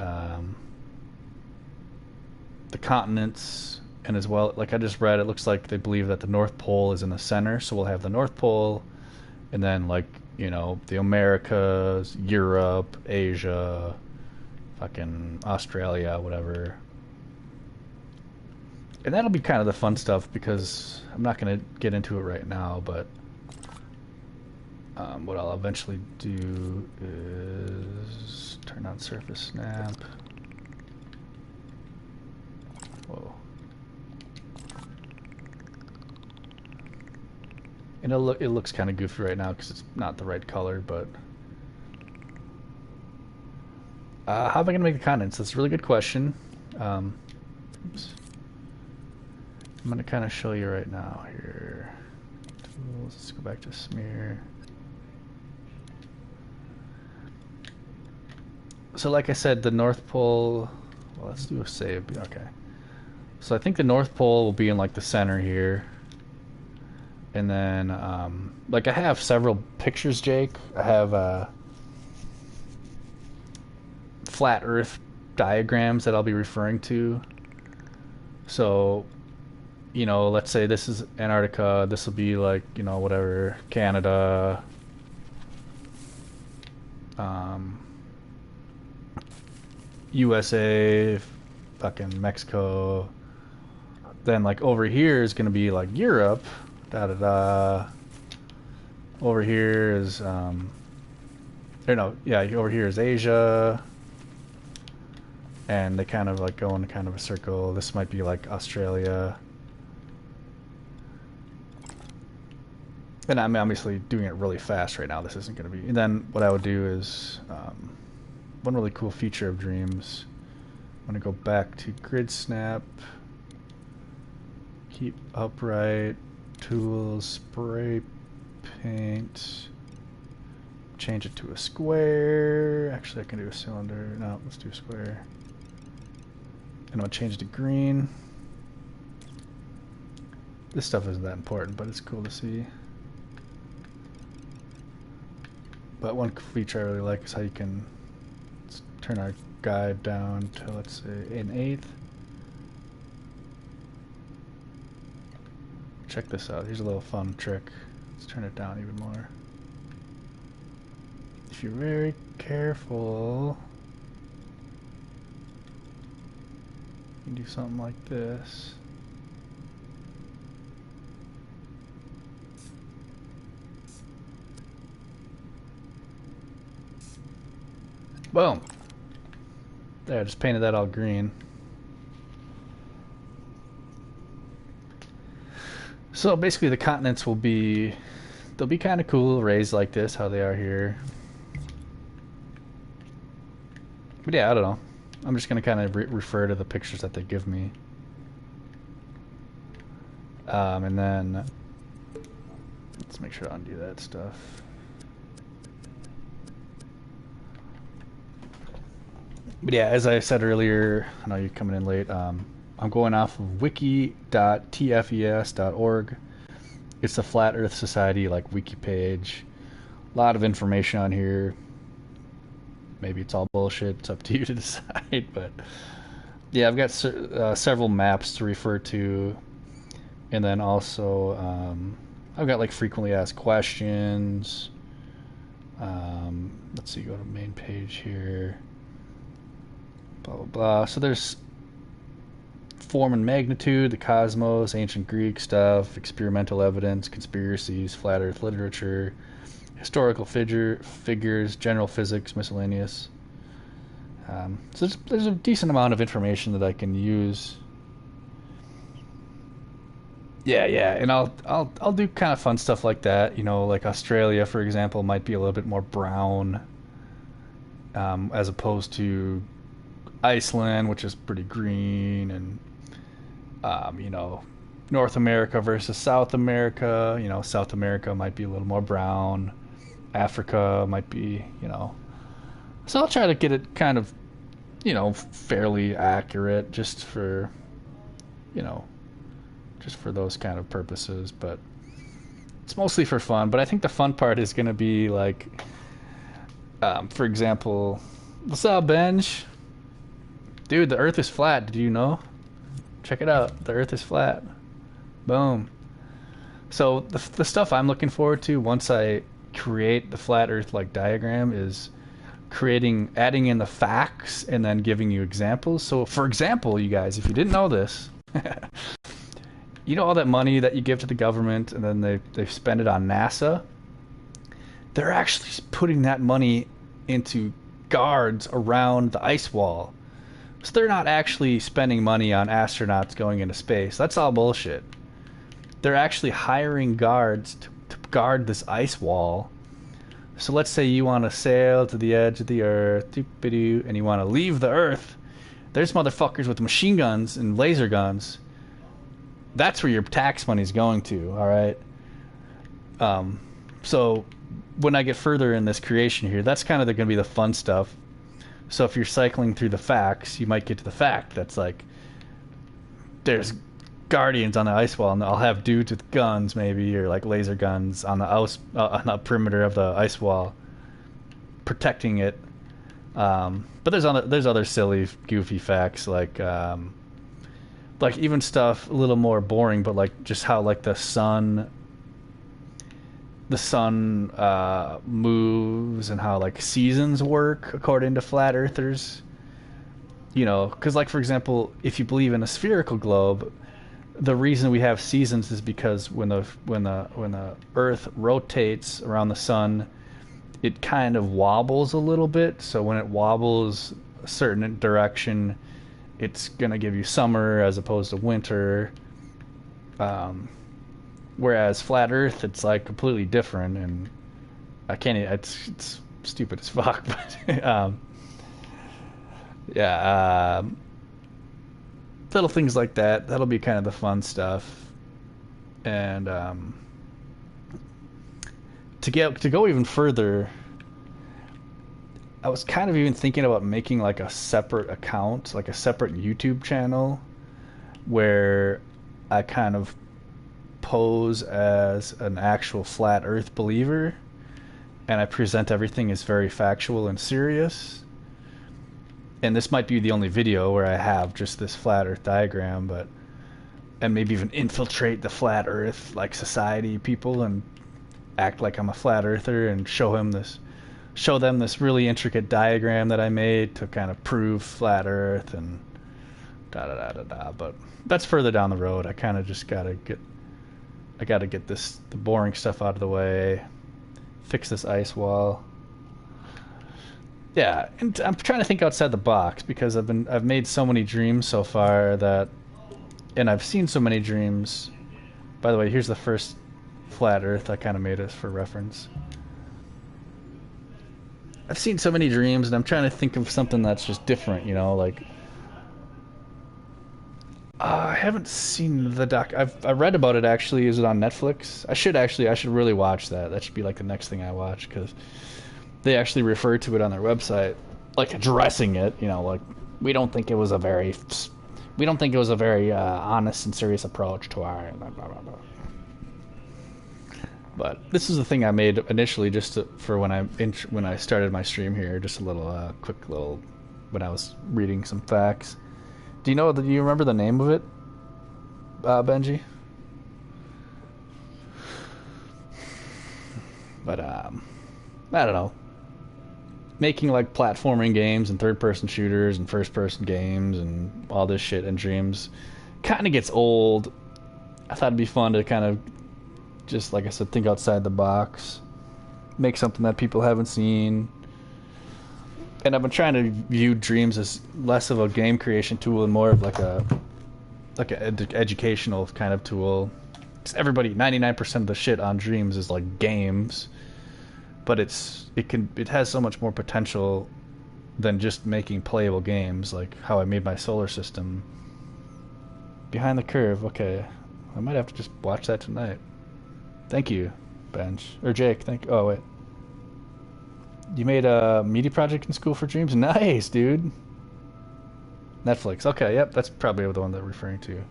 the continents. And as well, like I just read, it looks like they believe that the North Pole is in the center, so we'll have the North Pole, and then like, you know, the Americas, Europe, Asia, fucking Australia, whatever. And that'll be kind of the fun stuff because I'm not going to get into it right now, but what I'll eventually do is turn on surface snap. Whoa. And it looks kind of goofy right now because it's not the right color, but how am I going to make the continents? That's a really good question. Oops. I'm going to kind of show you right now here. Tools, let's go back to smear. So like I said, the North Pole, well, let's do a save. Okay. So I think the North Pole will be in like the center here. And then, like I have several pictures, Jake. I have flat Earth diagrams that I'll be referring to. So, you know, let's say this is Antarctica. This will be like, you know, whatever, Canada. USA, fucking Mexico. Then like over here is going to be like Europe. Da da da. Over here is over here is Asia, and they kind of like go in kind of a circle. This might be like Australia, and I'm obviously doing it really fast right now. This isn't going to be. And then what I would do is one really cool feature of Dreams. I'm going to go back to grid snap, keep upright. Tools, spray paint, change it to a square. Actually, I can do a cylinder. No, let's do a square. And I'll change it to green. This stuff isn't that important, but it's cool to see. But one feature I really like is how you can turn our guide down to, let's say, an eighth. Check this out. Here's a little fun trick. Let's turn it down even more. If you're very careful, you can do something like this. Boom. There, I just painted that all green. So basically the continents will be, they'll be kind of cool, raised like this, how they are here. But yeah, I don't know. I'm just going to kind of refer to the pictures that they give me. And then, let's make sure I undo that stuff. But yeah, as I said earlier, I know you're coming in late, I'm going off of wiki.tfes.org. It's the Flat Earth Society like wiki page. A lot of information on here. Maybe it's all bullshit. It's up to you to decide. But yeah, I've got several maps to refer to, and then also I've got like frequently asked questions. Let's see, go to main page here. Blah blah blah. So there's form and magnitude, the cosmos, ancient Greek stuff, experimental evidence, conspiracies, flat Earth literature, historical figures, general physics, miscellaneous. So there's a decent amount of information that I can use. Yeah, and I'll do kind of fun stuff like that. You know, like Australia, for example, might be a little bit more brown, as opposed to Iceland, which is pretty green, and you know, North America versus South America. You know, South America might be a little more brown. Africa might be, you know. So I'll try to get it kind of, you know, fairly accurate, just for, you know, just for those kind of purposes. But it's mostly for fun. But I think the fun part is going to be like, for example, what's up, Benj? Dude, the Earth is flat. Did you know? Check it out. The Earth is flat. Boom. So the stuff I'm looking forward to once I create the flat Earth like diagram is adding in the facts and then giving you examples. So for example, you guys, if you didn't know this, you know all that money that you give to the government and then they spend it on NASA? They're actually putting that money into guards around the ice wall. So they're not actually spending money on astronauts going into space. That's all bullshit. They're actually hiring guards to guard this ice wall. So let's say you want to sail to the edge of the Earth, and you want to leave the Earth. There's motherfuckers with machine guns and laser guns. That's where your tax money is going to, all right? So when I get further in this creation here, that's kind of going to be the fun stuff. So if you're cycling through the facts, you might get to the fact that's like, there's guardians on the ice wall, and I'll have dudes with guns, maybe, or like laser guns on the perimeter of the ice wall, protecting it. But there's other silly, goofy facts like even stuff a little more boring, but like just how like the sun moves and how like seasons work according to flat earthers. You know, because like for example, if you believe in a spherical globe, the reason we have seasons is because when the Earth rotates around the sun, it kind of wobbles a little bit. So when it wobbles a certain direction, it's gonna give you summer as opposed to winter. Whereas flat Earth, it's like completely different, and I can't. It's stupid as fuck, but yeah. Little things like that. That'll be kind of the fun stuff. And to go even further, I was kind of even thinking about making like a separate account, like a separate YouTube channel, where I kind of pose as an actual flat Earth believer, and I present everything as very factual and serious. And this might be the only video where I have just this flat Earth diagram, but and maybe even infiltrate the flat Earth like society people and act like I'm a flat earther and show them this really intricate diagram that I made to kind of prove flat Earth and da da da da da. But that's further down the road. I kind of just gotta get the boring stuff out of the way, fix this ice wall. Yeah, and I'm trying to think outside the box because I've made so many dreams so far and I've seen so many dreams. By the way, here's the first flat Earth I kind of made it for reference. I've seen so many dreams, and I'm trying to think of something that's just different, like I haven't seen the doc. I read about it actually. Is it on Netflix? I should really watch that. That should be like the next thing I watch because they actually refer to it on their website, like addressing it. Like we don't think it was a very honest and serious approach to our blah, blah, blah, blah. But this is the thing I made initially just for when I started my stream here. Just a little quick little when I was reading some facts. Do you remember the name of it, Benji? But I don't know. Making like platforming games and third-person shooters and first-person games and all this shit and dreams kind of gets old. I thought it'd be fun to kind of just, like I said, think outside the box, make something that people haven't seen. And I've been trying to view dreams as less of a game creation tool and more of like an educational kind of tool. Just 99% of the shit on dreams is like games, but it has so much more potential than just making playable games, like how I made my solar system. Behind the Curve, okay. I might have to just watch that tonight. Thank you, Benj. Or Jake, oh, wait. You made a media project in school for dreams? Nice, dude. Netflix. Okay, yep, that's probably the one they're referring to.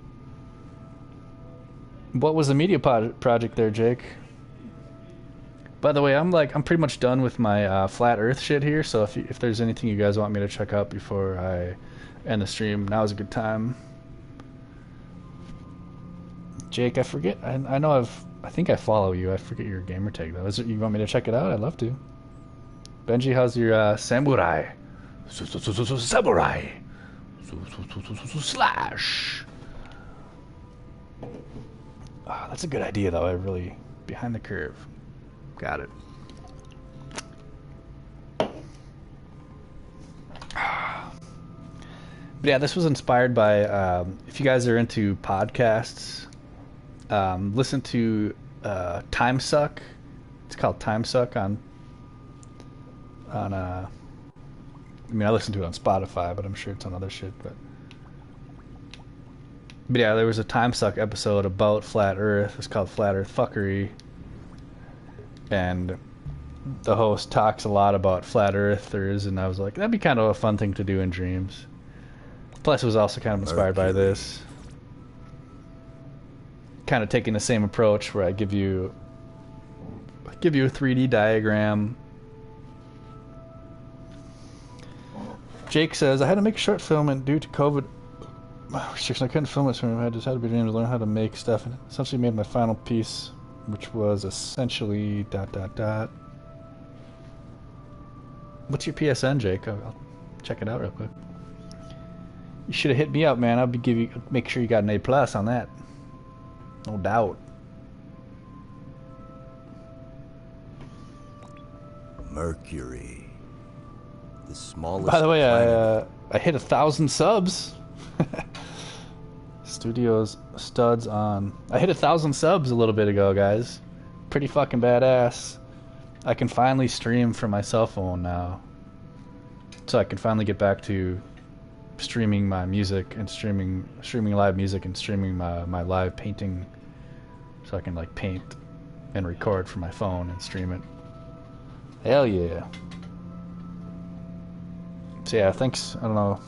What was the media project there, Jake? By the way, I'm pretty much done with my flat Earth shit here. So if there's anything you guys want me to check out before I end the stream, now is a good time. Jake, I forget. I think I follow you. I forget your gamer tag though. You want me to check it out? I'd love to. Benji, how's your samurai? Samurai. Slash. Oh, that's a good idea though. Behind the Curve. Got it. But yeah, this was inspired by if you guys are into podcasts, listen to Time Suck. It's called Time Suck on I listen to it on Spotify, but I'm sure it's on other shit. But yeah, there was a Time Suck episode about Flat Earth. It's called Flat Earth Fuckery. And the host talks a lot about flat earthers, and I was like, that'd be kind of a fun thing to do in dreams. Plus, it was also kind of inspired by this. Kind of taking the same approach where I give you a 3D diagram. Jake says, I had to make a short film, and due to COVID restrictions, I couldn't film it, so I just had to be dreaming to learn how to make stuff, and essentially made my final piece, which was essentially ... What's your PSN, Jake? I'll check it out real quick. You should have hit me up, man. Make sure you got an A+ on that. No doubt. Mercury. The smallest. By the way, I hit 1,000 subs. Studios studs on. I hit 1,000 subs a little bit ago, guys. Pretty fucking badass. I can finally stream from my cell phone now. So I can finally get back to streaming my music and streaming live music and streaming my live painting. So I can like paint and record from my phone and stream it. Hell yeah. So yeah, thanks. I don't know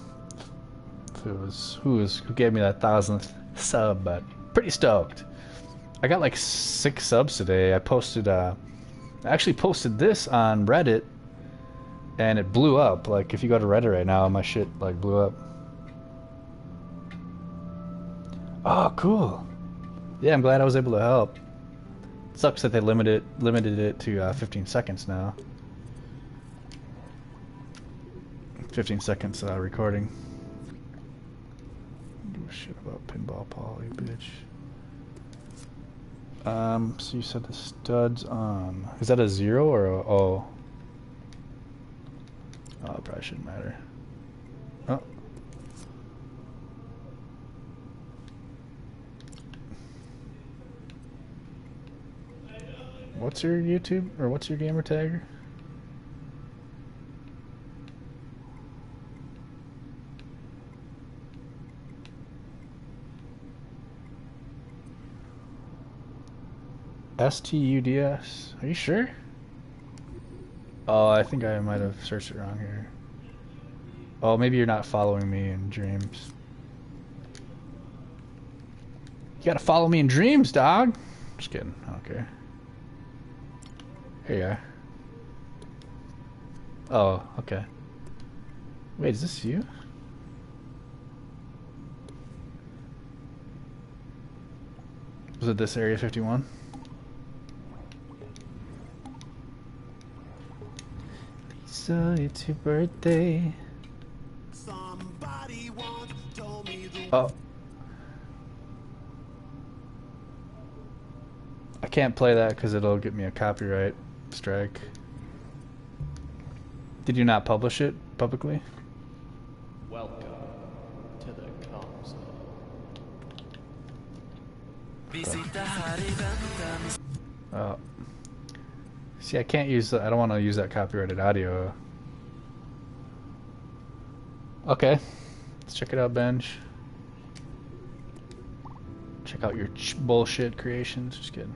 if it was who gave me that 1,000th sub, but pretty stoked. I got like 6 subs today. I posted I actually posted this on Reddit and it blew up. Like if you go to Reddit right now, my shit like blew up. Oh, cool. Yeah, I'm glad I was able to help. Sucks that they limited it to 15 seconds now. 15 seconds recording. Give a shit about pinball, Paul, you bitch. So you said the stud's on. Is that a 0 or a O? Oh, it probably shouldn't matter. Oh. What's your YouTube, or what's your gamer tag? STUDS. Are you sure? Oh, I think I might have searched it wrong here. Oh, maybe you're not following me in dreams. You gotta follow me in dreams, dog. Just kidding. Okay. Here you are. Oh, okay. Wait, is this you? Was it this Area 51? So it's your birthday. Somebody once told me the oh. I can't play that because it'll get me a copyright strike. Did you not publish it publicly? Welcome to the console. Oh. See, I can't use I don't want to use that copyrighted audio. Okay. Let's check it out, Benj. Check out your bullshit creations. Just kidding.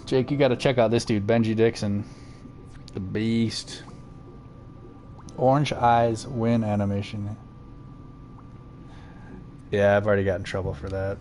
Jake, you gotta check out this dude, Benji Dixon. The beast. Orange eyes win animation. Yeah, I've already got in trouble for that.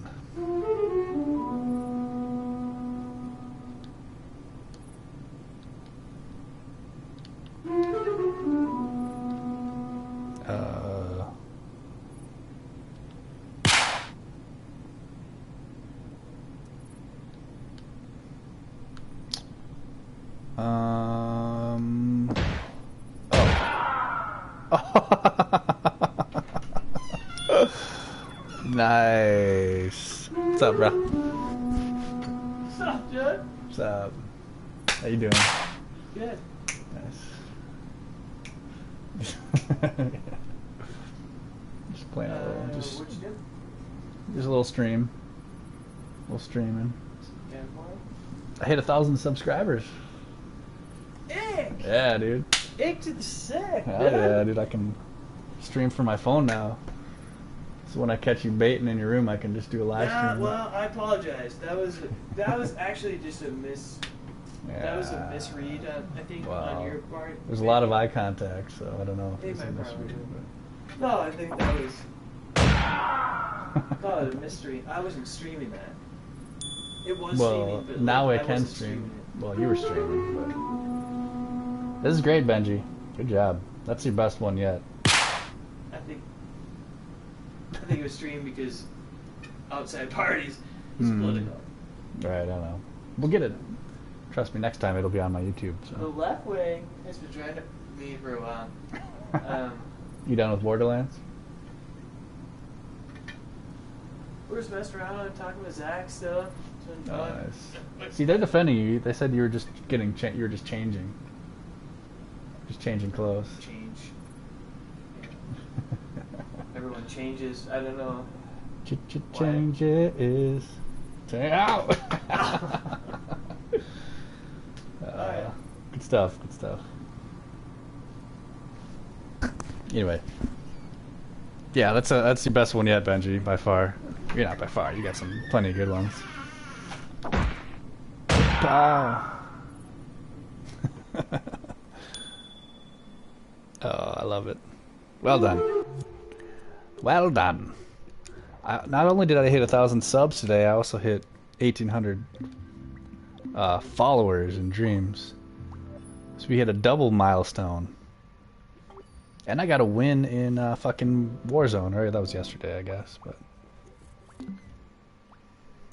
Nice. What's up, bro? What's up, Judd? What's up? How you doing? Good. Nice. Just playing a little. Just, what'd you do? just a little stream. A little streaming. Gameplay? I hit 1,000 subscribers. Ick! Yeah, dude. Ick to the sick. Hell yeah, dude. I can stream from my phone now. So when I catch you baiting in your room, I can just do a live stream. Well, I apologize. That was actually just a that was a misread, I think, on your part. There's a lot of eye contact, so I don't know if it's a might misread. No, I think that was call it a mystery. I wasn't streaming that. It was streaming, but now like, I can stream. Well, you were streaming, but this is great, Benji. Good job. That's your best one yet. I think it was streamed because outside parties is political. Right, I don't know. We'll get it. Trust me, next time it'll be on my YouTube. So. The left wing has been trying to me for a while. You done with Borderlands? We're just messing around and talking with Zach still. It's been fun. Nice. See, they're defending you. They said you were just you were just changing. Just changing clothes. Change. Everyone changes. I don't know. Changes. Out. Good stuff. Good stuff. Anyway, yeah, that's your best one yet, Benji, by far. You're not by far. You got some plenty of good ones. Pow. Oh, I love it. Well done. Well done. Not only did I hit 1,000 subs today, I also hit 1,800 followers in Dreams. So we hit a double milestone. And I got a win in fucking Warzone. Right, that was yesterday, I guess. But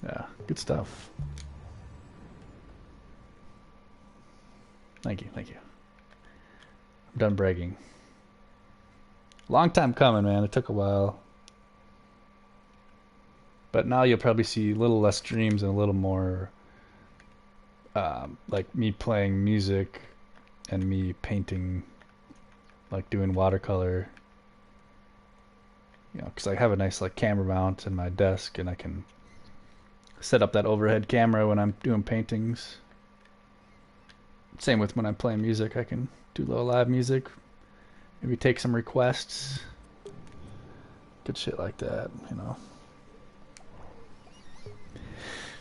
yeah, good stuff. Thank you, thank you. I'm done bragging. Long time coming, man. It took a while. But now you'll probably see a little less streams and a little more like me playing music and me painting, like doing watercolor. You know, because I have a nice like camera mount in my desk and I can set up that overhead camera when I'm doing paintings. Same with when I'm playing music. I can do a little live music. Maybe take some requests. Good shit like that, you know.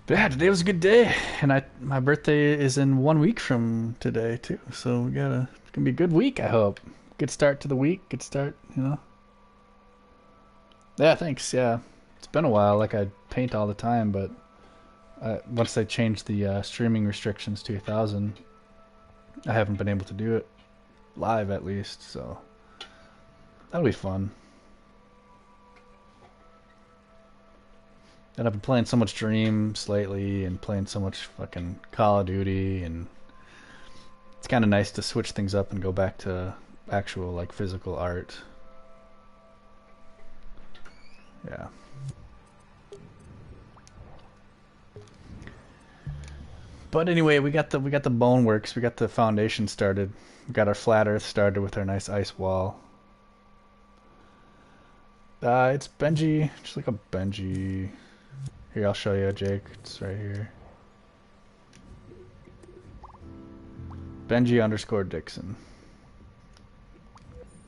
But yeah, today was a good day, and my birthday is in 1 week from today too. So it's gonna be a good week. I hope. Good start to the week. Good start, you know. Yeah, thanks. Yeah, it's been a while. Like I paint all the time, but once they changed the streaming restrictions to 1,000, I haven't been able to do it live at least. So that'll be fun. And I've been playing so much Dreams lately and playing so much fucking Call of Duty, and it's kind of nice to switch things up and go back to actual like physical art. Yeah. But anyway, we got the bone works, we got the foundation started. We got our flat earth started with our nice ice wall. It's Benji, just like a Benji. Here, I'll show you, Jake. It's right here. Benji_Dixon.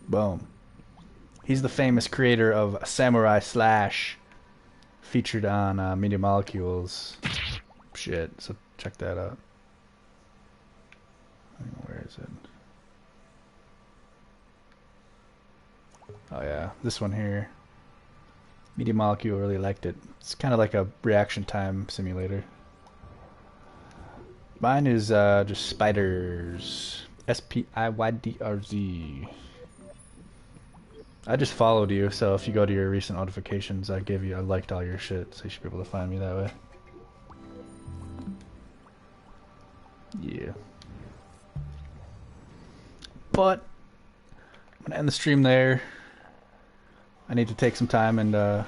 Boom. He's the famous creator of Samurai Slash, featured on Media Molecules. Shit, so check that out. Where is it? Oh yeah, this one here. Media Molecule really liked it. It's kind of like a reaction time simulator. Mine is just spiders. SPIYDRZ. I just followed you, so if you go to your recent notifications, I liked all your shit, so you should be able to find me that way. Yeah. But I'm gonna end the stream there. I need to take some time and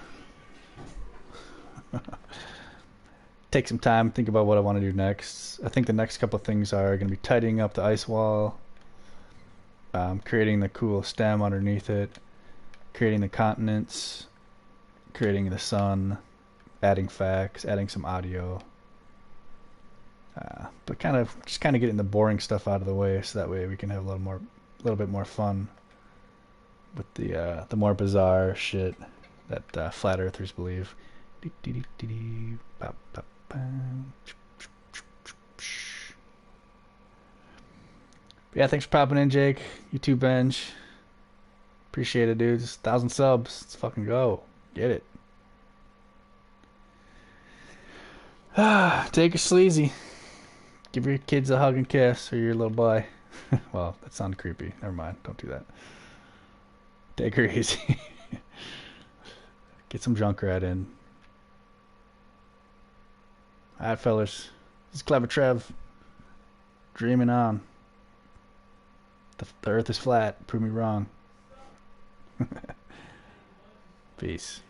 take some time, think about what I want to do next. I think the next couple of things are going to be tidying up the ice wall, creating the cool stem underneath it, creating the continents, creating the sun, adding facts, adding some audio. But just kind of getting the boring stuff out of the way, so that way we can have a little bit more fun with the more bizarre shit that flat earthers believe. Yeah, thanks for popping in, Jake. You too, Benj. Appreciate it, dudes. 1,000 subs. Let's fucking go. Get it. Take it sleazy. Give your kids a hug and kiss, or your little boy. Well, that sounded creepy. Never mind. Don't do that. Take her easy. Get some Junkrat in. Alright, fellas. This is Clever Trev. Dreaming on. The earth is flat. Prove me wrong. Peace.